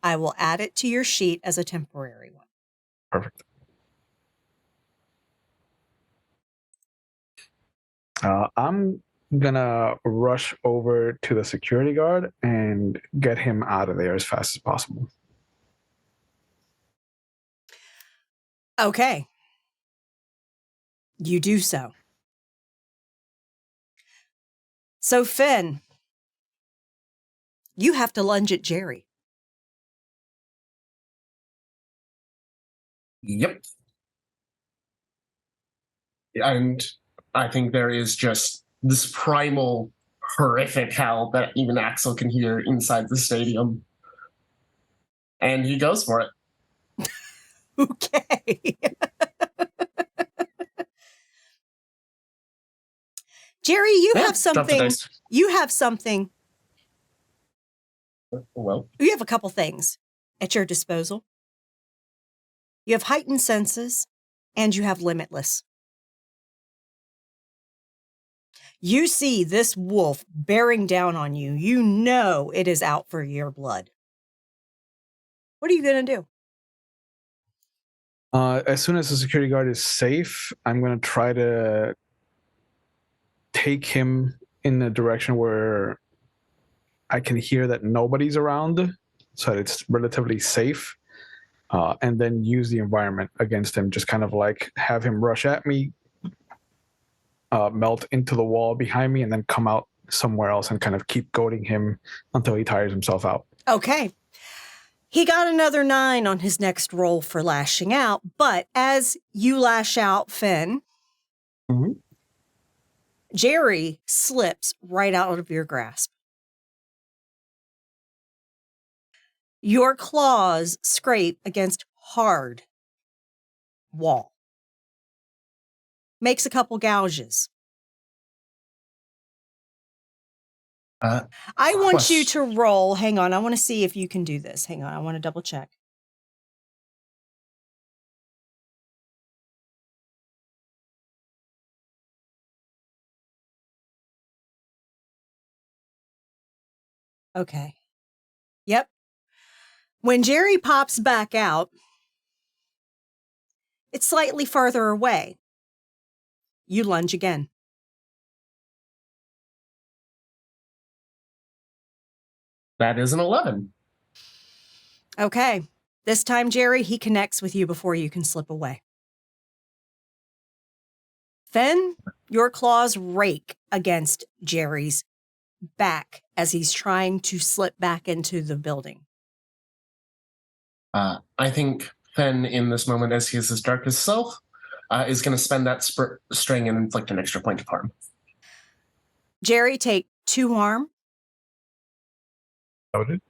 I will add it to your sheet as a temporary one. Perfect. I'm gonna rush over to the security guard and get him out of there as fast as possible. Okay. You do so. So, Finn, you have to lunge at Jerry. Yep. And I think there is just this primal, horrific howl that even Axel can hear inside the stadium. And he goes for it. Okay. Jerry, you have Drop the something. dice. You have something. Well, You have a couple things at your disposal. You have heightened senses, and you have limitless. You see this wolf bearing down on you. You know it is out for your blood. What are you going to do? As soon as the security guard is safe, I'm gonna try to take him in the direction where I can hear that nobody's around, so that it's relatively safe, and then use the environment against him. Just kind of like have him rush at me, melt into the wall behind me, and then come out somewhere else and kind of keep goading him until he tires himself out. Okay. He got another 9 on his next roll for lashing out, but as you lash out, Finn, Mhm. Jerry slips right out of your grasp. Your claws scrape against hard wall. Makes a couple gouges. I want you to roll. Hang on. I want to see if you can do this. Hang on. I want to double check. Okay. Yep. When Jerry pops back out, it's slightly farther away. You lunge again. That is an 11. Okay. This time, Jerry, he connects with you before you can slip away. Then your claws rake against Jerry's back as he's trying to slip back into the building. I think Fen, in this moment, as he is his darkest self, is going to spend that string and inflict an extra point of harm. Jerry, take 2 harm. Noted.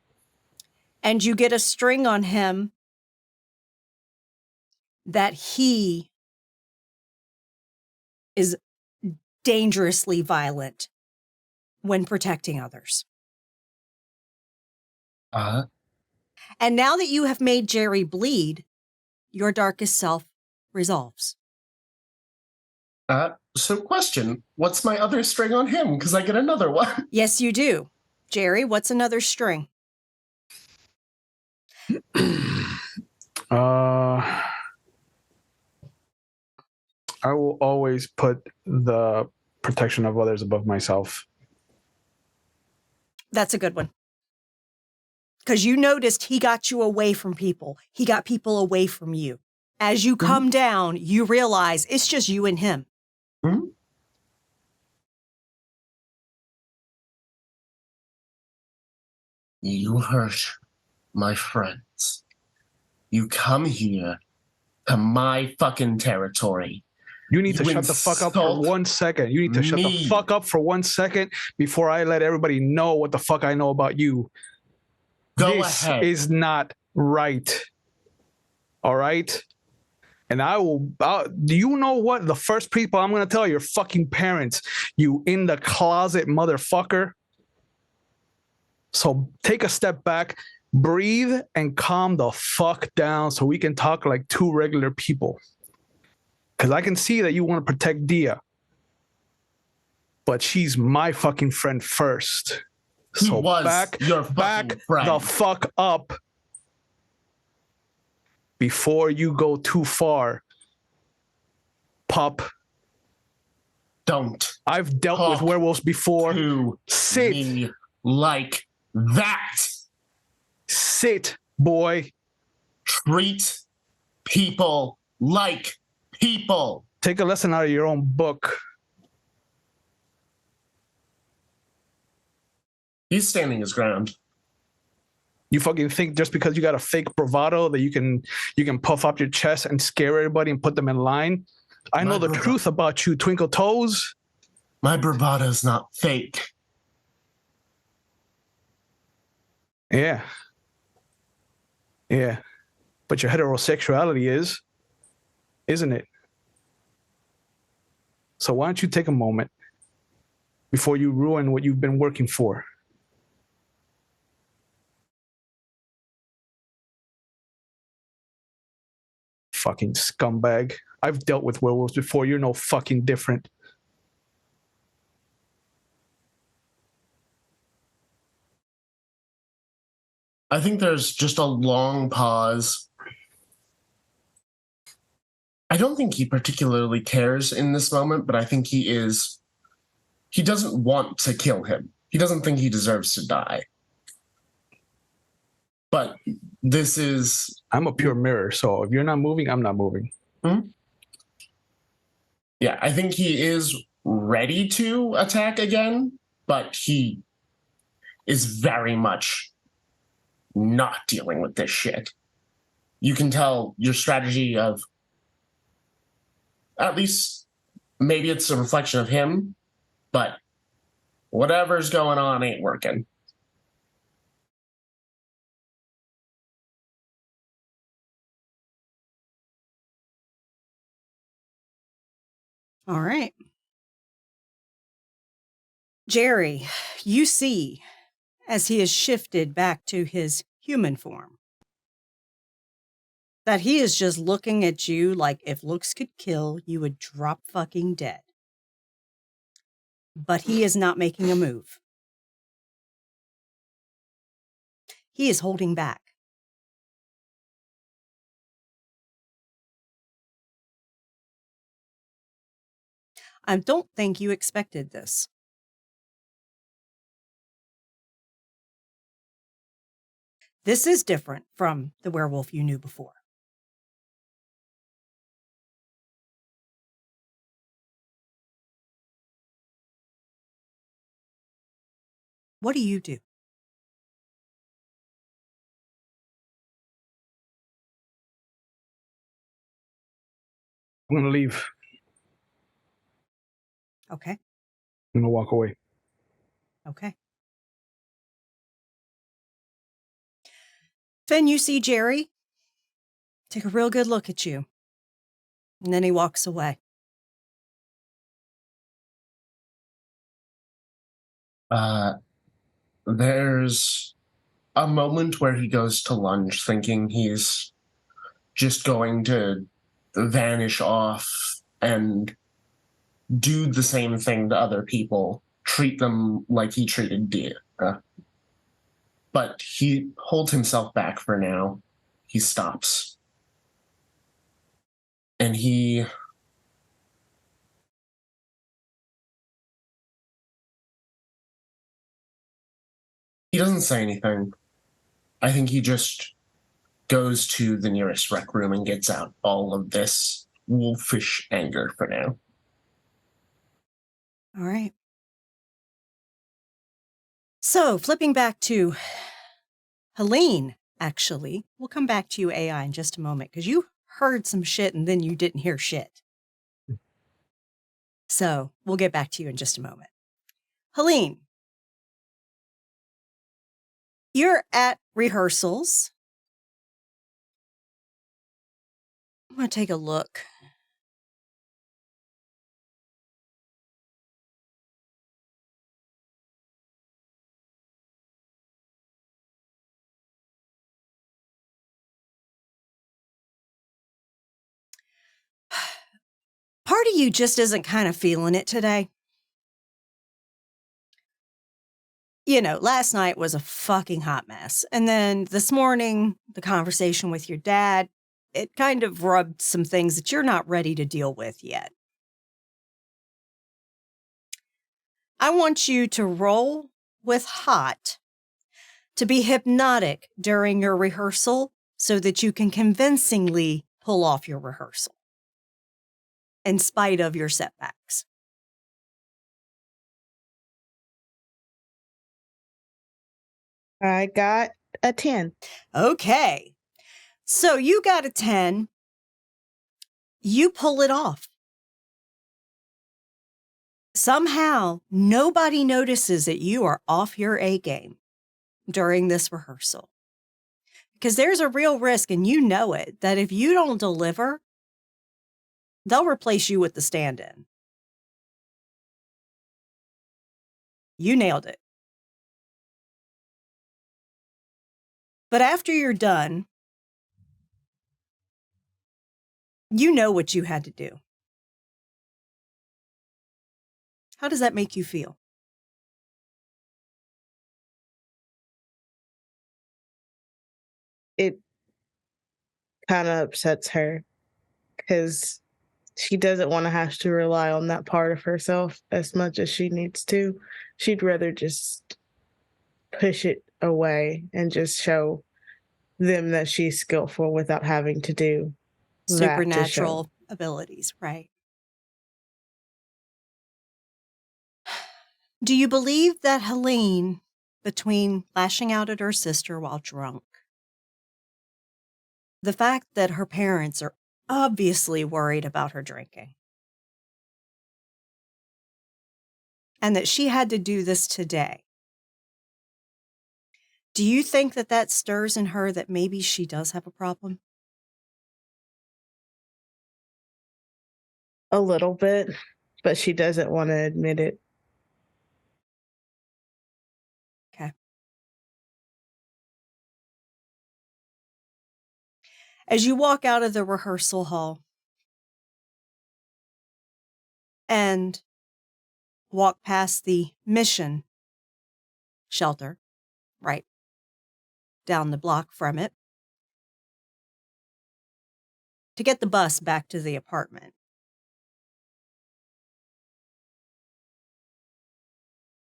And you get a string on him that he is dangerously violent when protecting others. And now that you have made Jerry bleed, your darkest self resolves. So question, what's my other string on him? Because I get another one. Yes, you do. Jerry, what's another string? I will always put the protection of others above myself. That's a good one. Because you noticed he got you away from people. He got people away from you. As you come down, you realize it's just you and him. Mm-hmm. You hurt my friends. You come here to my fucking territory. You need to shut the fuck up for 1 second. You need to shut the fuck up for 1 second before I let everybody know what the fuck I know about you. This is not right. All right? And I will, do you know what? The first people I'm going to tell are your fucking parents, you in the closet motherfucker. So take a step back, breathe, and calm the fuck down so we can talk like 2 regular people. Because I can see that you want to protect Dia. But she's my fucking friend first. So was back your fucking friend. the fuck up before you go too far, pup. Don't. I've dealt talk with werewolves before. to Sit. me like that. Sit, boy. Treat people like people. Take a lesson out of your own book. He's standing his ground. You fucking think just because you got a fake bravado that you can puff up your chest and scare everybody and put them in line? I know the truth about you, Twinkle Toes. My bravado's not fake. Yeah. Yeah. But your heterosexuality is, isn't it? So why don't you take a moment before you ruin what you've been working for? Fucking scumbag. I've dealt with werewolves before. You're no fucking different. I think there's just a long pause. I don't think he particularly cares in this moment, but I think he doesn't want to kill him. He doesn't think he deserves to die. But this is... I'm a pure mirror, so if you're not moving, I'm not moving. Yeah, I think he is ready to attack again, but he is very much not dealing with this shit. You can tell your strategy of, at least maybe it's a reflection of him, but whatever's going on ain't working. All right. Jerry, you see, as he is shifted back to his human form, that he is just looking at you like if looks could kill, you would drop fucking dead. But he is not making a move. He is holding back. I don't think you expected this. This is different from the werewolf you knew before. What do you do? I'm going to leave. Okay. I'm going to walk away. Okay. Finn, you see Jerry take a real good look at you. And then he walks away. There's a moment where he goes to lunge thinking he's just going to vanish off and do the same thing to other people, treat them like he treated Dia. But he holds himself back for now. He stops. And he doesn't say anything. I think he just goes to the nearest rec room and gets out all of this wolfish anger for now. All right. So, flipping back to Helene, actually, we'll come back to you, AI, in just a moment, because you heard some shit and then you didn't hear shit. So, we'll get back to you in just a moment. Helene, you're at rehearsals. I'm going to take a look. part of you just isn't kind of feeling it today. You know, last night was a fucking hot mess. And then this morning, the conversation with your dad, it kind of rubbed some things that you're not ready to deal with yet. I want you to roll with hot to be hypnotic during your rehearsal so that you can convincingly pull off your rehearsal in spite of your setbacks. I got a 10. Okay. So you got a 10. You pull it off. Somehow, nobody notices that you are off your A game during this rehearsal. Because there's a real risk, and you know it, that if you don't deliver, they'll replace you with the stand-in. You nailed it. But after you're done, you know what you had to do. How does that make you feel? It kind of upsets her because she doesn't want to have to rely on that part of herself as much as she needs to. She'd rather just push it away and just show them that she's skillful without having to do that to show. Supernatural abilities, right? Do you believe that Helene, between lashing out at her sister while drunk, the fact that her parents are obviously worried about her drinking, and that she had to do this today, do you think that that stirs in her that maybe she does have a problem? A little bit, but she doesn't want to admit it. Okay. As you walk out of the rehearsal hall and walk past the mission shelter, right down the block from it, to get the bus back to the apartment,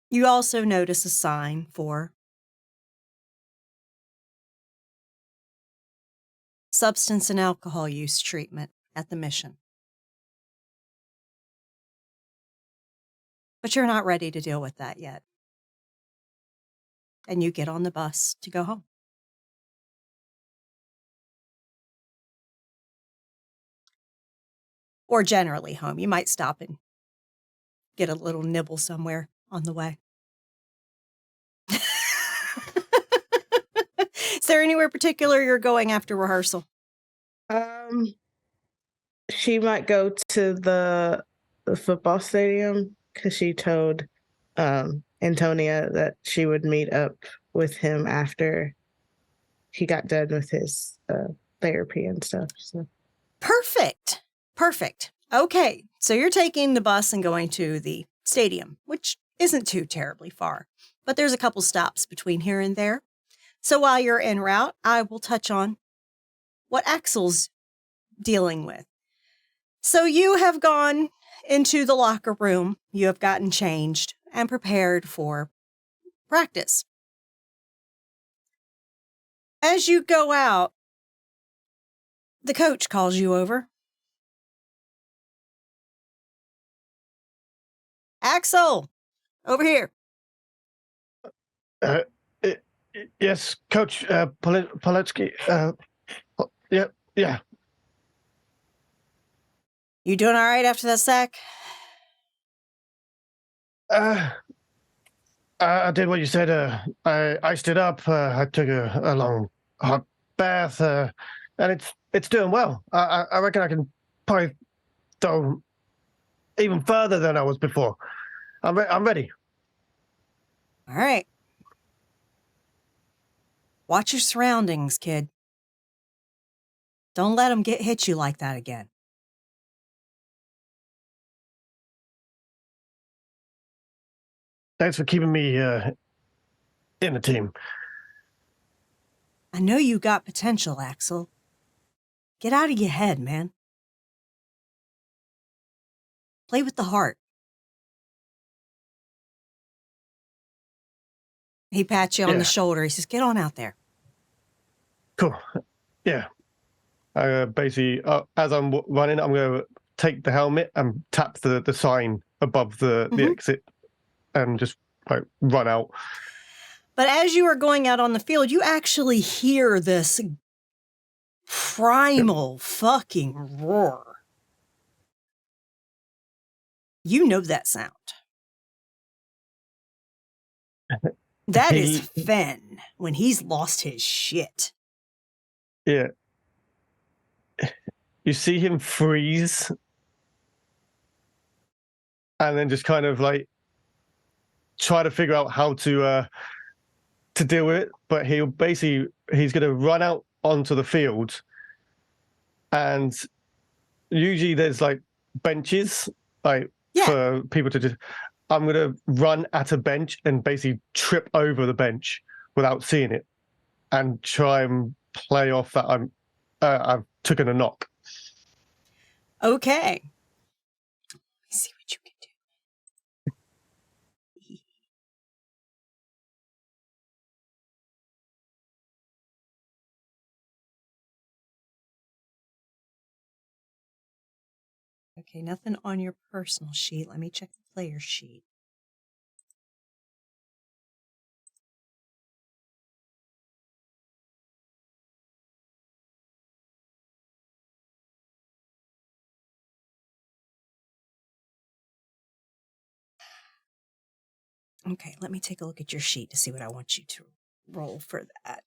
you also notice a sign for substance and alcohol use treatment at the mission. But you're not ready to deal with that yet. And you get on the bus to go home. Or generally home. You might stop and get a little nibble somewhere on the way. Is there anywhere particular you're going after rehearsal? She might go to the football stadium because she told Antonia that she would meet up with him after he got done with his therapy and stuff. So. Perfect. Perfect. Okay, so you're taking the bus and going to the stadium, which isn't too terribly far, but there's a couple stops between here and there. So while you're en route, I will touch on what Axel's dealing with. So you have gone into the locker room, you have gotten changed and prepared for practice. As you go out, the coach calls you over. Axel, over here. Yes, Coach Poletsky. Yeah. You doing all right after that sack? I did what you said. I iced it up. I took a long hot bath, and it's doing well. I reckon I can probably throw even further than I was before. I'm ready. All right. Watch your surroundings, kid. Don't let them hit you like that again. Thanks for keeping me in the team. I know you got potential, Axel. Get out of your head, man. Play with the heart. He pats you on the shoulder. He says, get on out there. Cool. Yeah. Basically, as I'm running, I'm going to take the helmet and tap the sign above the exit and just like run out. But as you are going out on the field, you actually hear this primal fucking roar. You know that sound. That is Fen when he's lost his shit. Yeah. You see him freeze and then just kind of like try to figure out how to deal with it. But he's going to run out onto the field, and usually there's like benches for people to just. I'm going to run at a bench and basically trip over the bench without seeing it, and try and play off that I've taken a knock. Okay. Let me see what you can do. Okay, nothing on your personal sheet. Let me check the player sheet. Okay, let me take a look at your sheet to see what I want you to roll for that.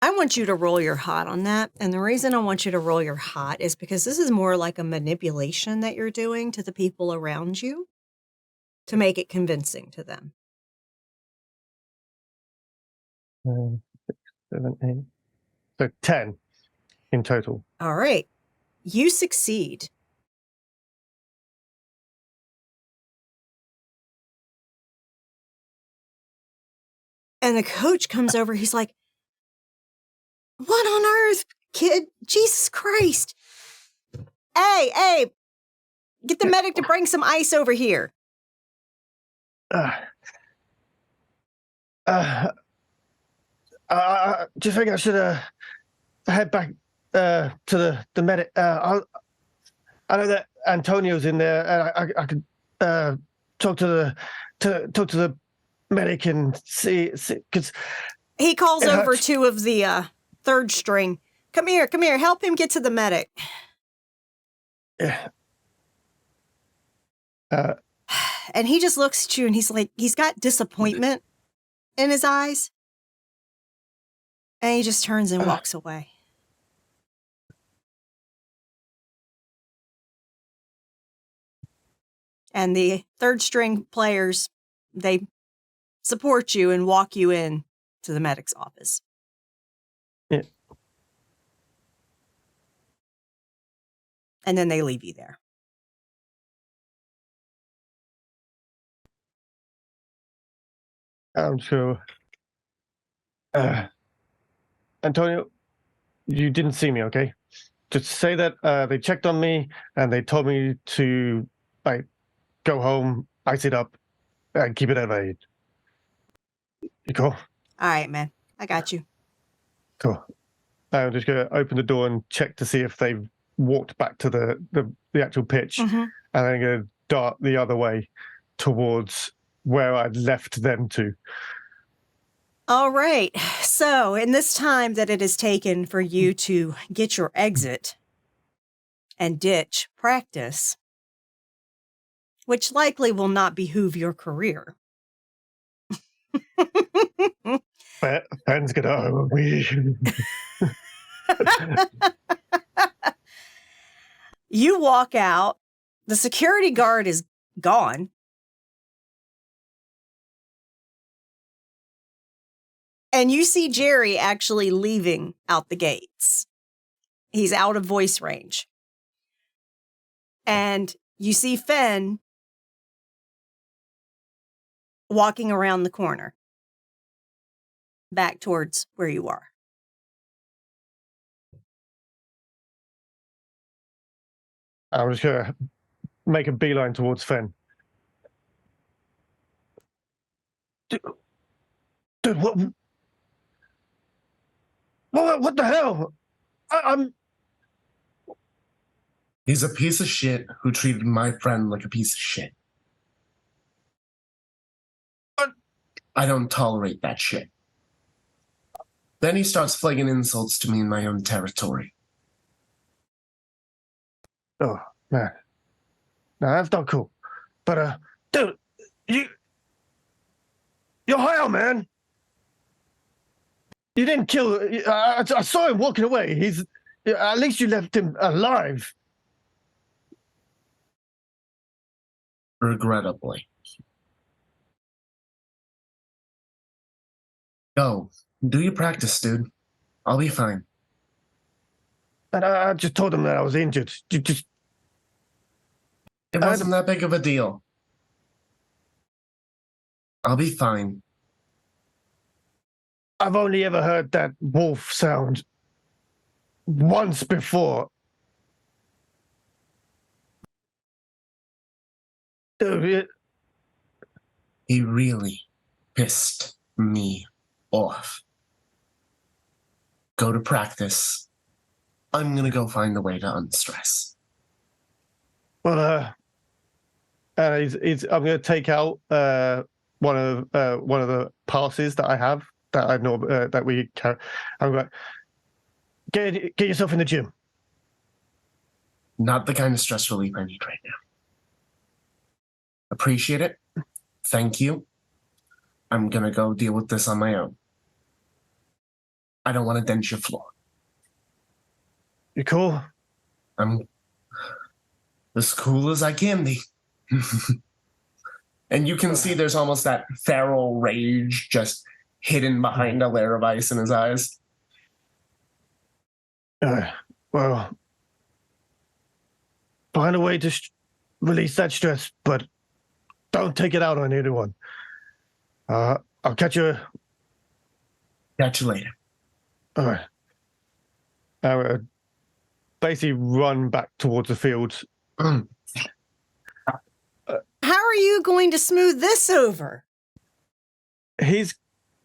I want you to roll your hot on that. And the reason I want you to roll your hot is because this is more like a manipulation that you're doing to the people around you to make it convincing to them. 6, 7, 8. So 10 in total. All right. You succeed. And the coach comes over. He's like, what on earth, kid? Jesus Christ. Hey, get the medic to bring some ice over here. I just think I should head back to the medic. I know that Antonio's in there, and I could talk to the medic and see because he calls over 2 of the third string. Come here, help him get to the medic. Yeah. And he just looks at you and he's like, he's got disappointment in his eyes. And he just turns and walks away. And the third string players, they support you and walk you in to the medic's office. Yeah. And then they leave you there. I'm sure. Antonio, you didn't see me, okay? Just say that they checked on me and they told me to go home, ice it up, and keep it elevated. You cool? All right, man. I got you. Cool. I'm just going to open the door and check to see if they've walked back to the actual pitch, and then going to dart the other way towards where I'd left them to. All right. So in this time that it has taken for you to get your exit and ditch practice, which likely will not behoove your career. Fans get over me. You walk out. The security guard is gone. And you see Jerry actually leaving out the gates. He's out of voice range. And you see Finn walking around the corner, back towards where you are. I'm just going to make a beeline towards Finn. Dude, what the hell? I'm... He's a piece of shit who treated my friend like a piece of shit. I don't tolerate that shit. Then he starts flinging insults to me in my own territory. Oh, man. No, that's not cool. But, dude, you're high, man. You didn't kill... I saw him walking away. At least you left him alive. Regrettably. Go. Do your practice, dude. I'll be fine. And I just told him that I was injured. It wasn't that big of a deal. I'll be fine. I've only ever heard that wolf sound once before. Dude, He really pissed me off. Go to practice. I'm gonna go find a way to unstress. well, I'm going to take out one of the passes that I have that I know that we carry. I'm like, get yourself in the gym. Not the kind of stress relief I need right now. Appreciate it. Thank you. I'm gonna go deal with this on my own. I don't want to dent your floor. You cool? I'm as cool as I can be. And you can see there's almost that feral rage just hidden behind a layer of ice in his eyes. Well, find a way to release that stress, but don't take it out on anyone. I'll catch you. Catch you later. All right. I would basically run back towards the field. How are you going to smooth this over? He's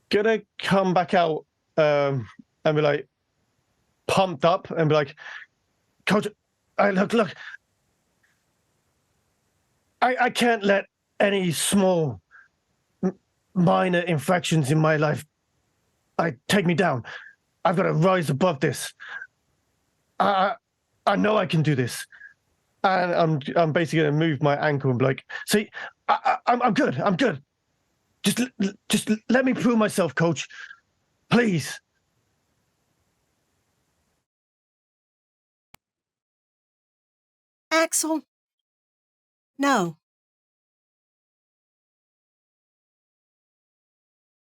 gonna come back out and be like pumped up and be like, Coach, look. I can't let any small minor infractions in my life take me down. I've got to rise above this. I know I can do this. And I'm basically going to move my ankle and be like, see, I'm good. I'm good. Just let me prove myself, Coach. Please. Axel, no.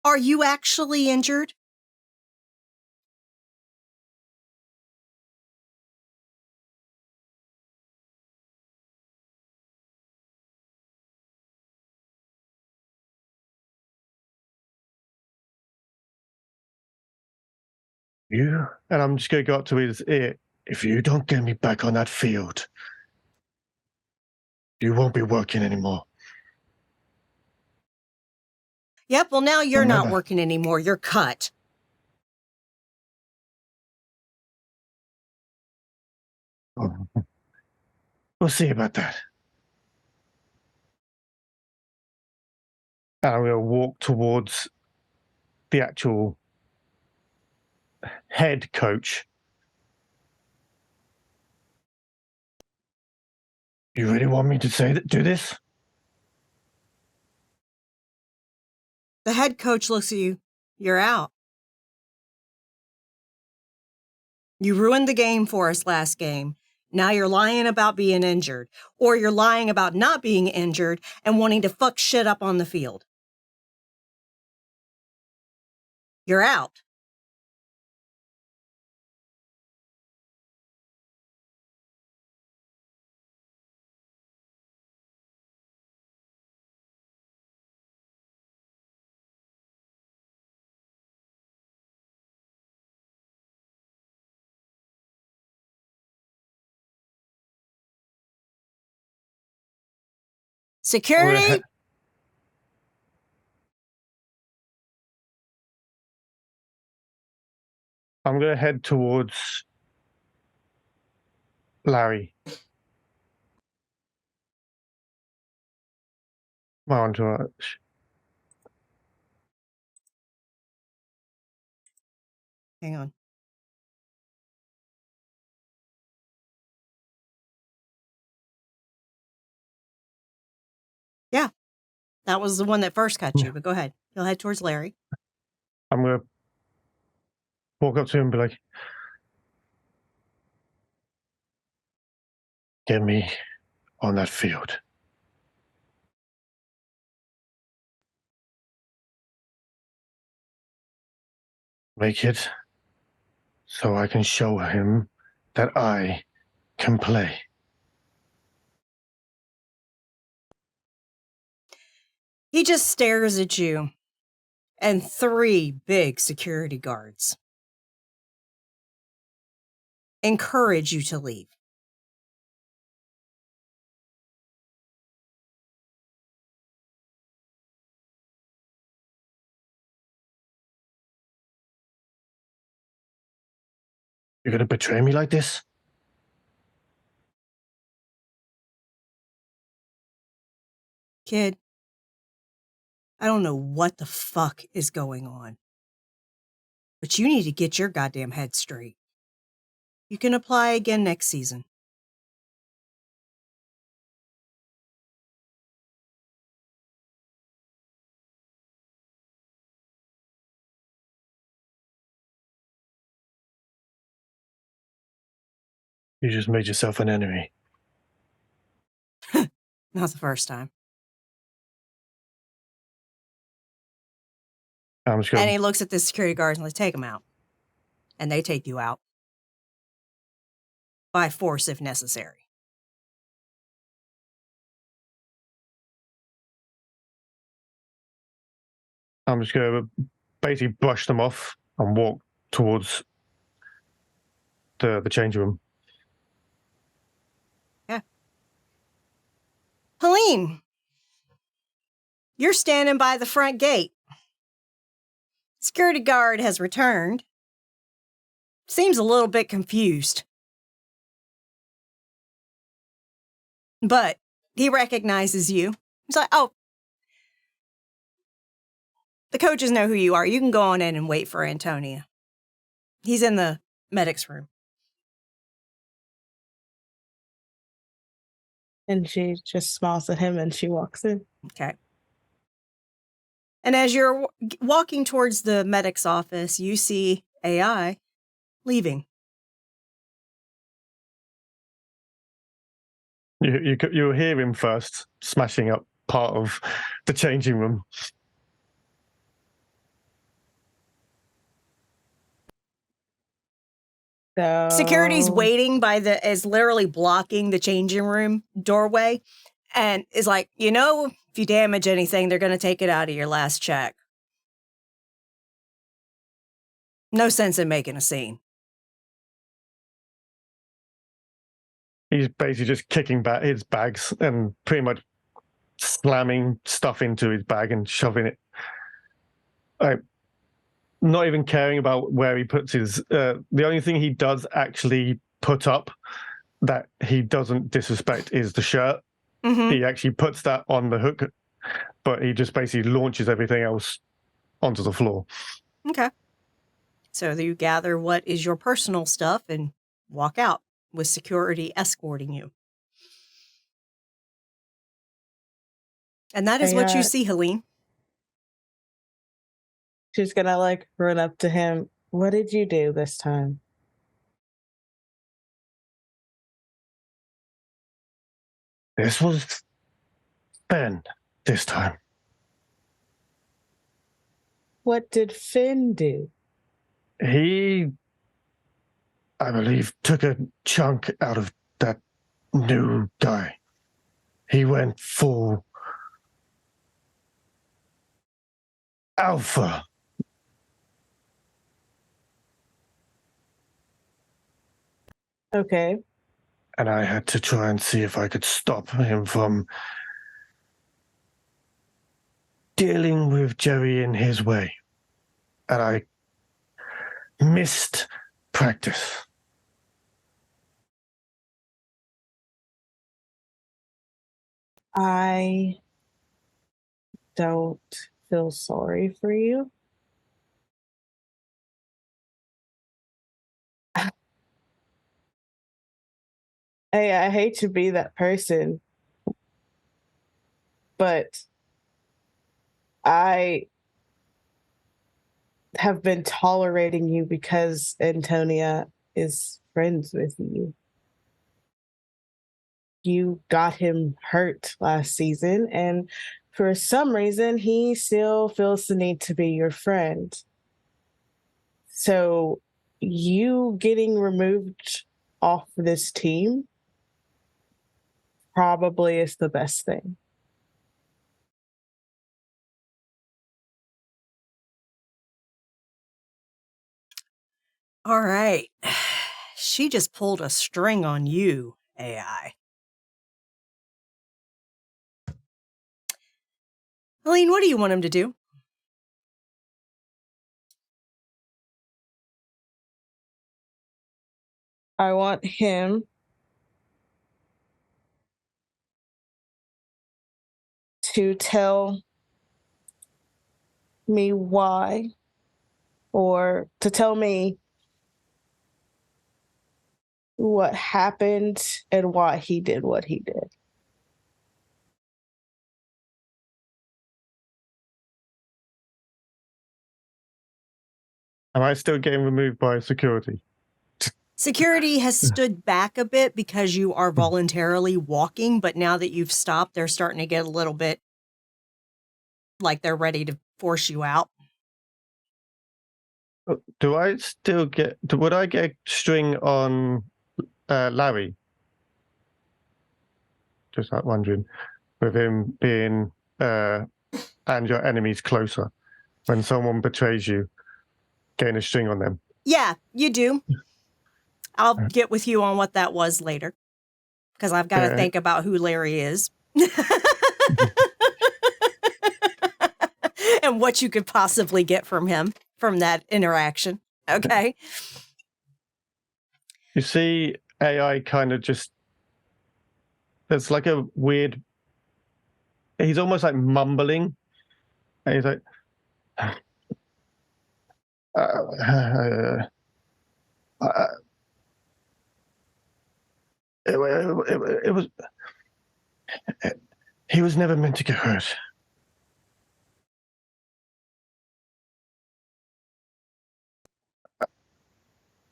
Are you actually injured? And I'm just going to go up to his ear. If you don't get me back on that field, you won't be working anymore. Yep, well, now you're Remember. not working anymore. You're cut. We'll see about that. And I'm going to walk towards the actual head coach. You really want me to do this? The head coach looks at you. You're out. You ruined the game for us last game. Now you're lying about being injured, or you're lying about not being injured and wanting to fuck shit up on the field. You're out. Security? I'm going to head towards Larry. My entourage. Hang on. Yeah, that was the one that first cut you, but go ahead. You'll head towards Larry. I'm going to walk up to him and be like, get me on that field. Make it so I can show him that I can play. He just stares at you and 3 big security guards encourage you to leave. You're going to betray me like this? Kid, I don't know what the fuck is going on, but you need to get your goddamn head straight. You can apply again next season. You just made yourself an enemy. Not the first time. I'm just And going, he looks at the security guards and like, take them out. And they take you out. By force if necessary. I'm just going to basically brush them off and walk towards the changing room. Yeah. Helene, you're standing by the front gate. Security guard has returned. Seems a little bit confused. But he recognizes you. He's like, oh, the coaches know who you are. You can go on in and wait for Antonia. He's in the medic's room. And she just smiles at him and she walks in. Okay. And as you're walking towards the medic's office, you see AI leaving. You hear him first smashing up part of the changing room. So Security's waiting is literally blocking the changing room doorway and is like, if you damage anything, they're going to take it out of your last check. No sense in making a scene. He's basically just kicking back his bags and pretty much slamming stuff into his bag and shoving it. Not even caring about where he puts his. The only thing he does actually put up that he doesn't disrespect is the shirt. Mm-hmm. He actually puts that on the hook, but he just basically launches everything else onto the floor. Okay. So you gather what is your personal stuff and walk out with security escorting you. And that is what you see, Helene. She's gonna run up to him. What did you do this time? This was Ben this time. What did Finn do? He, I believe, took a chunk out of that new guy. He went full alpha. Okay. And I had to try and see if I could stop him from dealing with Jerry in his way, and I missed practice. I don't feel sorry for you. Hey, I hate to be that person, but I have been tolerating you because Antonia is friends with you. You got him hurt last season, and for some reason, he still feels the need to be your friend. So, you getting removed off this team probably is the best thing. All right. She just pulled a string on you, AI. Helene, what do you want him to do? I want him to tell me why, or to tell me what happened and why he did what he did. Am I still getting removed by security? Security has stood back a bit because you are voluntarily walking, but now that you've stopped, they're starting to get a little bit like they're ready to force you out. Do I still get? Would I get a string on Larry? Just like wondering, with him being and your enemies closer, when someone betrays you, getting a string on them. Yeah, you do. I'll get with you on what that was later, because I've got to think about who Larry is. And what you could possibly get from him from that interaction. Okay. You see AI kind of just, there's like a weird, he's almost like mumbling. And he's like, it was, he was never meant to get hurt.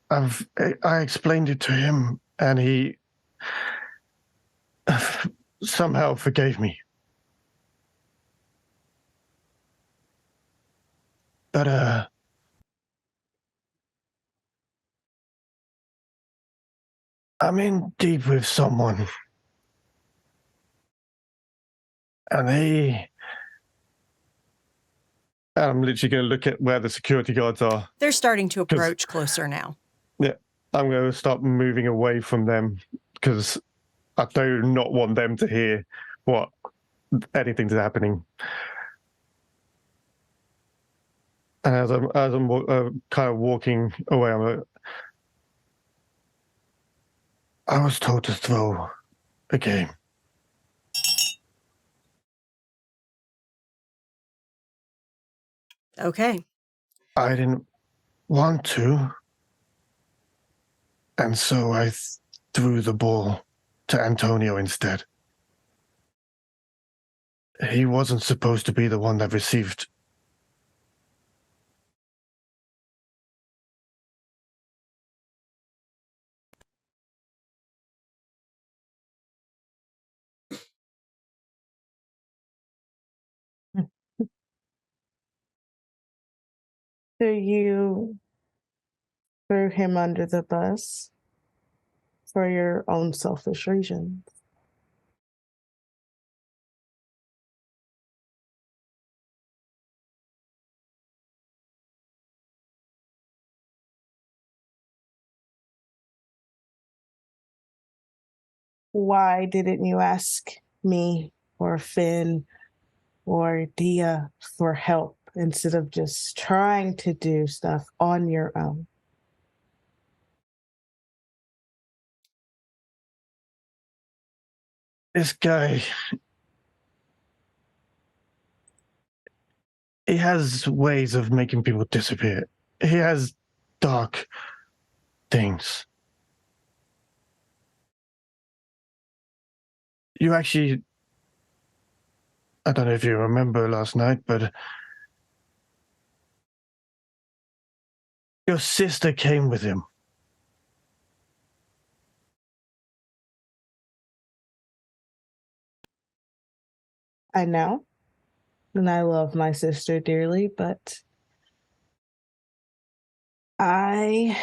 I explained it to him, and he somehow forgave me. But I'm in deep with someone, and I'm literally going to look at where the security guards are. They're starting to approach closer now. Yeah, I'm going to start moving away from them because I do not want them to hear what anything's happening. And as I'm kind of walking away, I'm like, I was told to throw a game. Okay. I didn't want to, and so I threw the ball to Antonio instead. He wasn't supposed to be the one that received. So you threw him under the bus for your own selfish reasons. Why didn't you ask me or Finn or Dia for help instead of just trying to do stuff on your own. This guy, he has ways of making people disappear. He has dark things. You actually, I don't know if you remember last night, but your sister came with him. I know, and I love my sister dearly, but I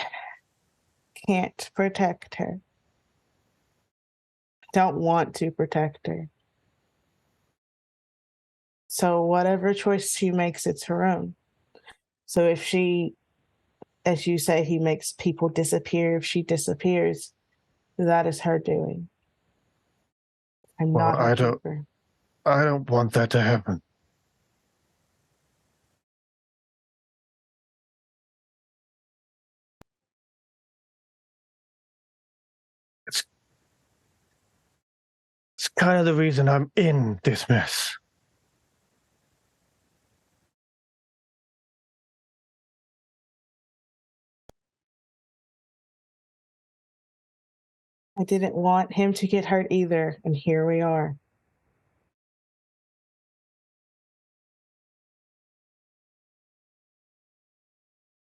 can't protect her. Don't want to protect her. So whatever choice she makes, it's her own. So if she, as you say, he makes people disappear, if she disappears, that is her doing. I'm Well, not her keeper. I don't want that to happen. It's kind of the reason I'm in this mess. I didn't want him to get hurt either, and here we are.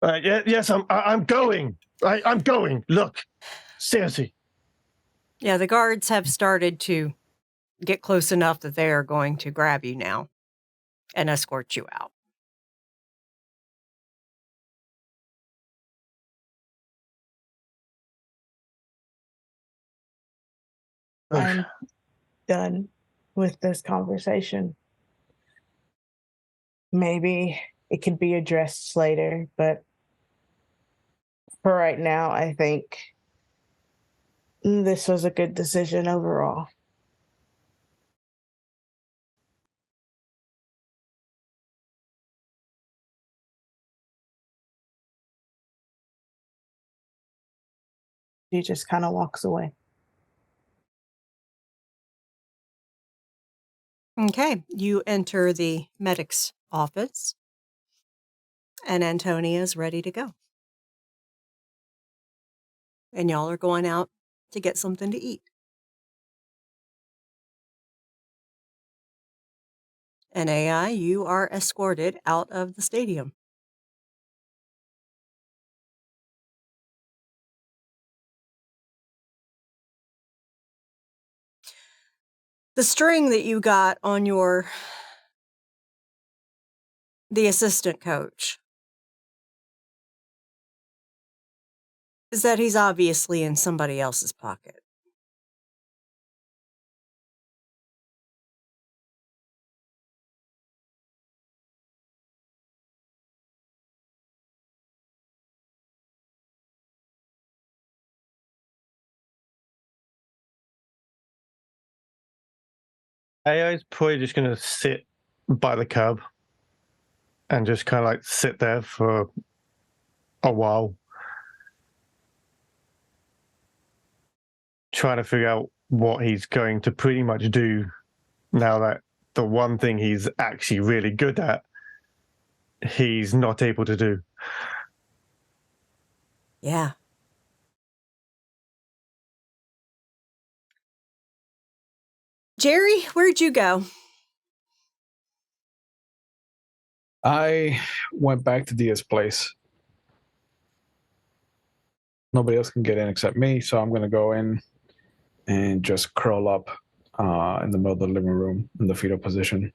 Yes, I'm going. I'm going. Look, seriously. Yeah, the guards have started to get close enough that they are going to grab you now and escort you out. Look, I'm done with this conversation. Maybe it could be addressed later, but for right now, I think this was a good decision overall. He just kind of walks away. Okay, you enter the medic's office, and Antonia's ready to go. And y'all are going out to get something to eat. And AI, you are escorted out of the stadium. The string that you got on the assistant coach is that he's obviously in somebody else's pocket. AI is probably just going to sit by the curb and just kind of like sit there for a while, trying to figure out what he's going to pretty much do now that the one thing he's actually really good at, he's not able to do. Yeah. Jerry, where'd you go? I went back to Dia's place. Nobody else can get in except me, so I'm going to go in and just curl up in the middle of the living room in the fetal position.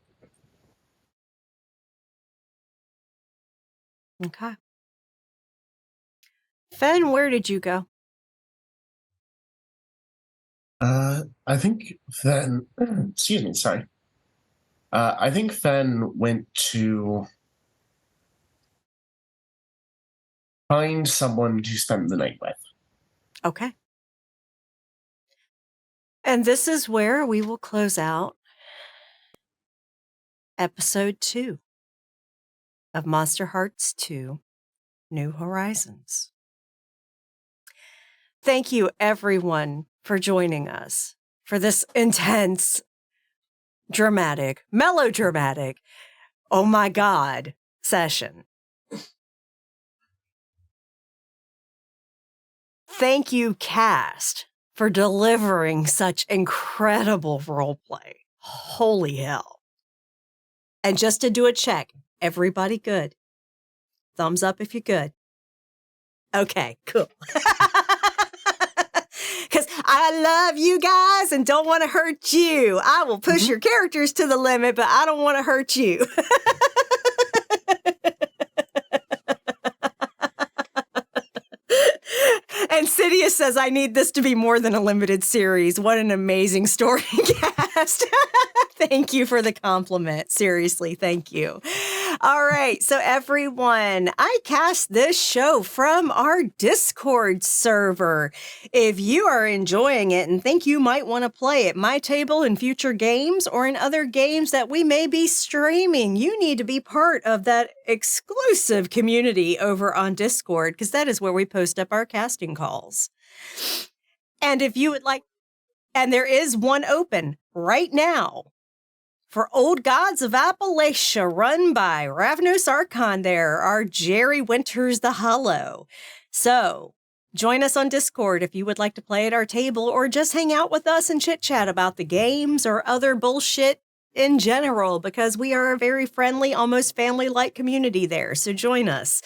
Okay. Fen, where did you go? I think Fen. Excuse me. Sorry. I think Fen went to find someone to spend the night with. Okay. And this is where we will close out Episode 2 of Monsterhearts 2 New Horizons. Thank you, everyone, for joining us for this intense, dramatic, melodramatic, oh my God session. Thank you, cast, for delivering such incredible roleplay. Holy hell. And just to do a check, everybody good? Thumbs up if you're good. Okay, cool. Because I love you guys and don't want to hurt you. I will push your characters to the limit, but I don't want to hurt you. And Sidious says, I need this to be more than a limited series. What an amazing story cast. Thank you for the compliment. Seriously, thank you. All right. So everyone, I cast this show from our Discord server. If you are enjoying it and think you might want to play at my table in future games or in other games that we may be streaming, you need to be part of that exclusive community over on Discord, because that is where we post up our casting calls. And if you would like, and there is one open right now for Old Gods of Appalachia, run by Ravnos Archon there, our Jerry Winters the Hollow. So join us on Discord if you would like to play at our table or just hang out with us and chit-chat about the games or other bullshit in general, because we are a very friendly, almost family-like community there. So join us.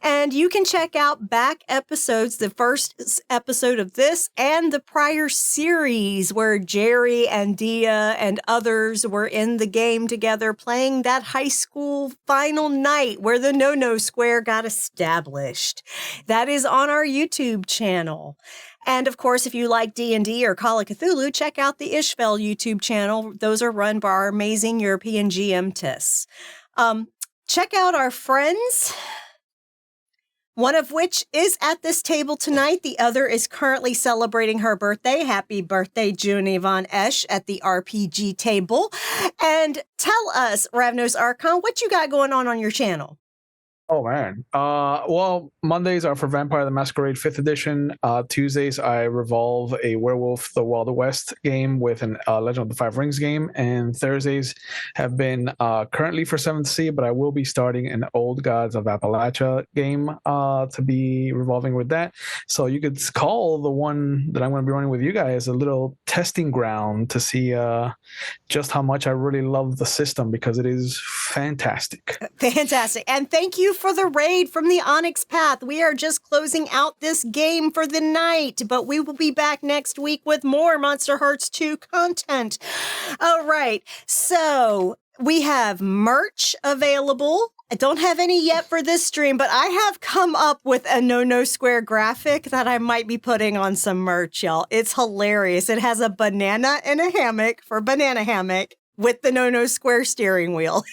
And you can check out back episodes, the first episode of this and the prior series where Jerry and Dia and others were in the game together playing that high school final night where the No-No Square got established. That is on our YouTube channel. And of course, if you like D&D or Call of Cthulhu, check out the Ishvel YouTube channel. Those are run by our amazing European GM Tiss. Check out our friends, one of which is at this table tonight. The other is currently celebrating her birthday. Happy birthday, June Yvonne Esch at the RPG table. And tell us, Ravnos Archon, what you got going on your channel? Oh man. Well, Mondays are for Vampire the Masquerade 5th edition. Tuesdays I revolve a Werewolf the Wild West game with an Legend of the Five Rings game, and Thursdays have been currently for 7th Sea, but I will be starting an Old Gods of Appalachia game to be revolving with that. So you could call the one that I'm going to be running with you guys a little testing ground to see just how much I really love the system, because it is fantastic. Fantastic. And thank you for the raid from the Onyx Path. We are just closing out this game for the night, but we will be back next week with more Monsterhearts 2 content. All right. So we have merch available. I don't have any yet for this stream, but I have come up with a No-No Square graphic that I might be putting on some merch, y'all. It's hilarious. It has a banana in a hammock for Banana Hammock with the No-No Square steering wheel.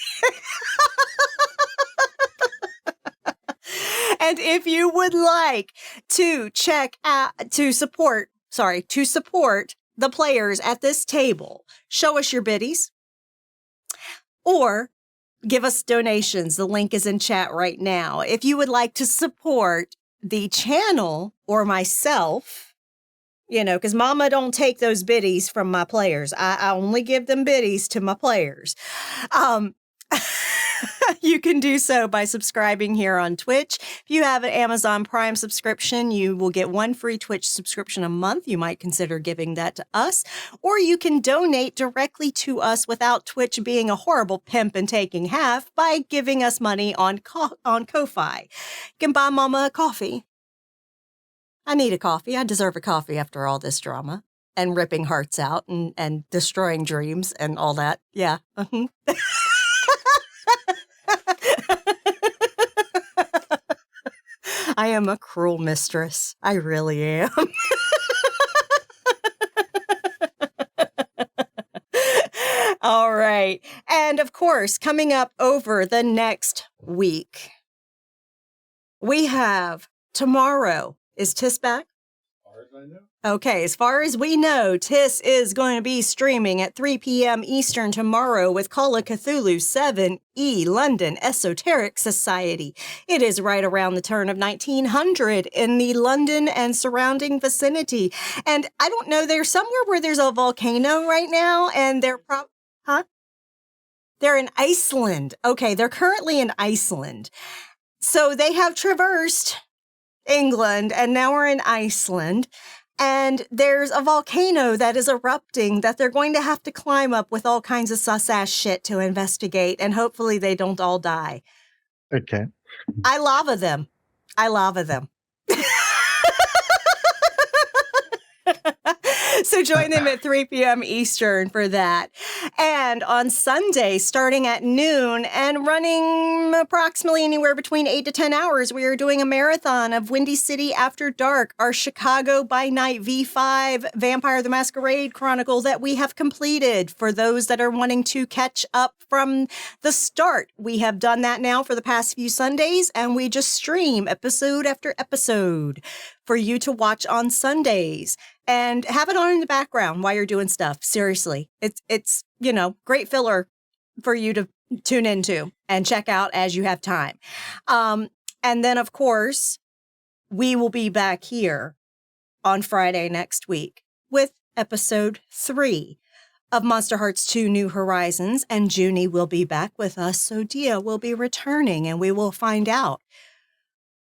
And if you would like to support the players at this table, show us your biddies or give us donations. The link is in chat right now. If you would like to support the channel or myself, because Mama don't take those biddies from my players. I only give them biddies to my players. You can do so by subscribing here on Twitch. If you have an Amazon Prime subscription, you will get one free Twitch subscription a month. You might consider giving that to us, or you can donate directly to us without Twitch being a horrible pimp and taking half by giving us money on KoFi. You can buy Mama a coffee. I need a coffee. I deserve a coffee after all this drama and ripping hearts out and destroying dreams and all that. Yeah. I am a cruel mistress. I really am. All right. And of course, coming up over the next week, we have tomorrow. Is Tiss back? Okay, as far as we know, TIS is going to be streaming at 3 p.m. Eastern tomorrow with Call of Cthulhu 7E London Esoteric Society. It is right around the turn of 1900 in the London and surrounding vicinity. And I don't know, there's somewhere where there's a volcano right now, and they're They're in Iceland. Okay, they're currently in Iceland. So they have traversed England, and now we're in Iceland. And there's a volcano that is erupting that they're going to have to climb up with all kinds of sus-ass shit to investigate, and hopefully they don't all die. Okay. I lava them. So join them at 3 p.m. Eastern for that. And on Sunday, starting at noon and running approximately anywhere between 8 to 10 hours, we are doing a marathon of Windy City After Dark, our Chicago by Night V5 Vampire the Masquerade Chronicle that we have completed. For those that are wanting to catch up from the start, we have done that now for the past few Sundays, and we just stream episode after episode for you to watch on Sundays and have it on in the background while you're doing stuff. Seriously, it's great filler for you to tune into and check out as you have time. And then, of course, we will be back here on Friday next week with episode 3 of Monsterhearts 2 New Horizons, and Junie will be back with us, so Dia will be returning, and we will find out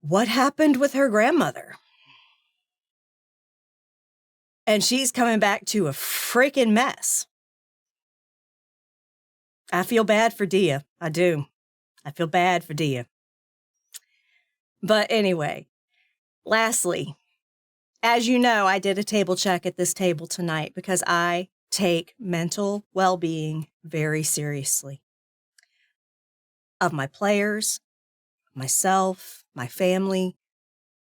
what happened with her grandmother. And she's coming back to a freaking mess. I feel bad for Dia. I do. I feel bad for Dia. But anyway, lastly, as you know, I did a table check at this table tonight because I take mental well-being very seriously. Of my players, myself, my family,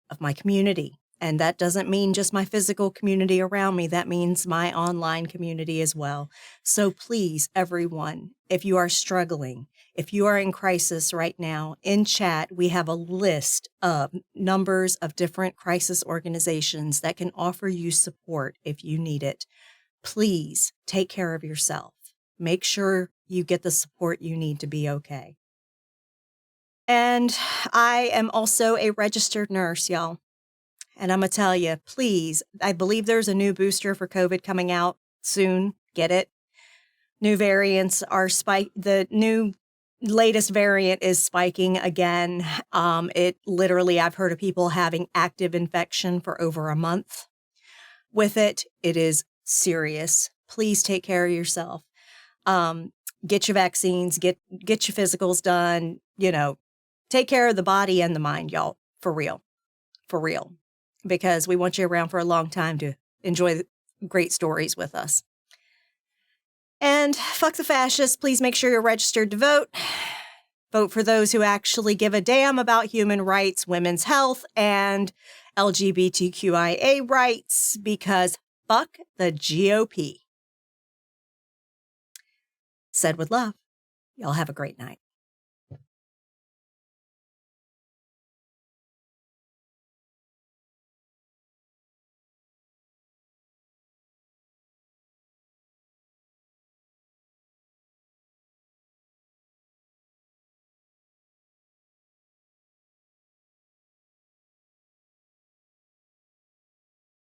of my community. And that doesn't mean just my physical community around me. That means my online community as well. So please, everyone, if you are struggling, if you are in crisis right now, in chat, we have a list of numbers of different crisis organizations that can offer you support if you need it. Please take care of yourself. Make sure you get the support you need to be okay. And I am also a registered nurse, y'all. And I'm going to tell you, please, I believe there's a new booster for COVID coming out soon. Get it? New variants are the new latest variant is spiking again. It literally, I've heard of people having active infection for over a month with it. It is serious. Please take care of yourself. Get your vaccines, get your physicals done, take care of the body and the mind, y'all. For real. Because we want you around for a long time to enjoy the great stories with us. And fuck the fascists. Please make sure you're registered to vote. Vote for those who actually give a damn about human rights, women's health, and LGBTQIA rights, because fuck the GOP. Said with love. Y'all have a great night.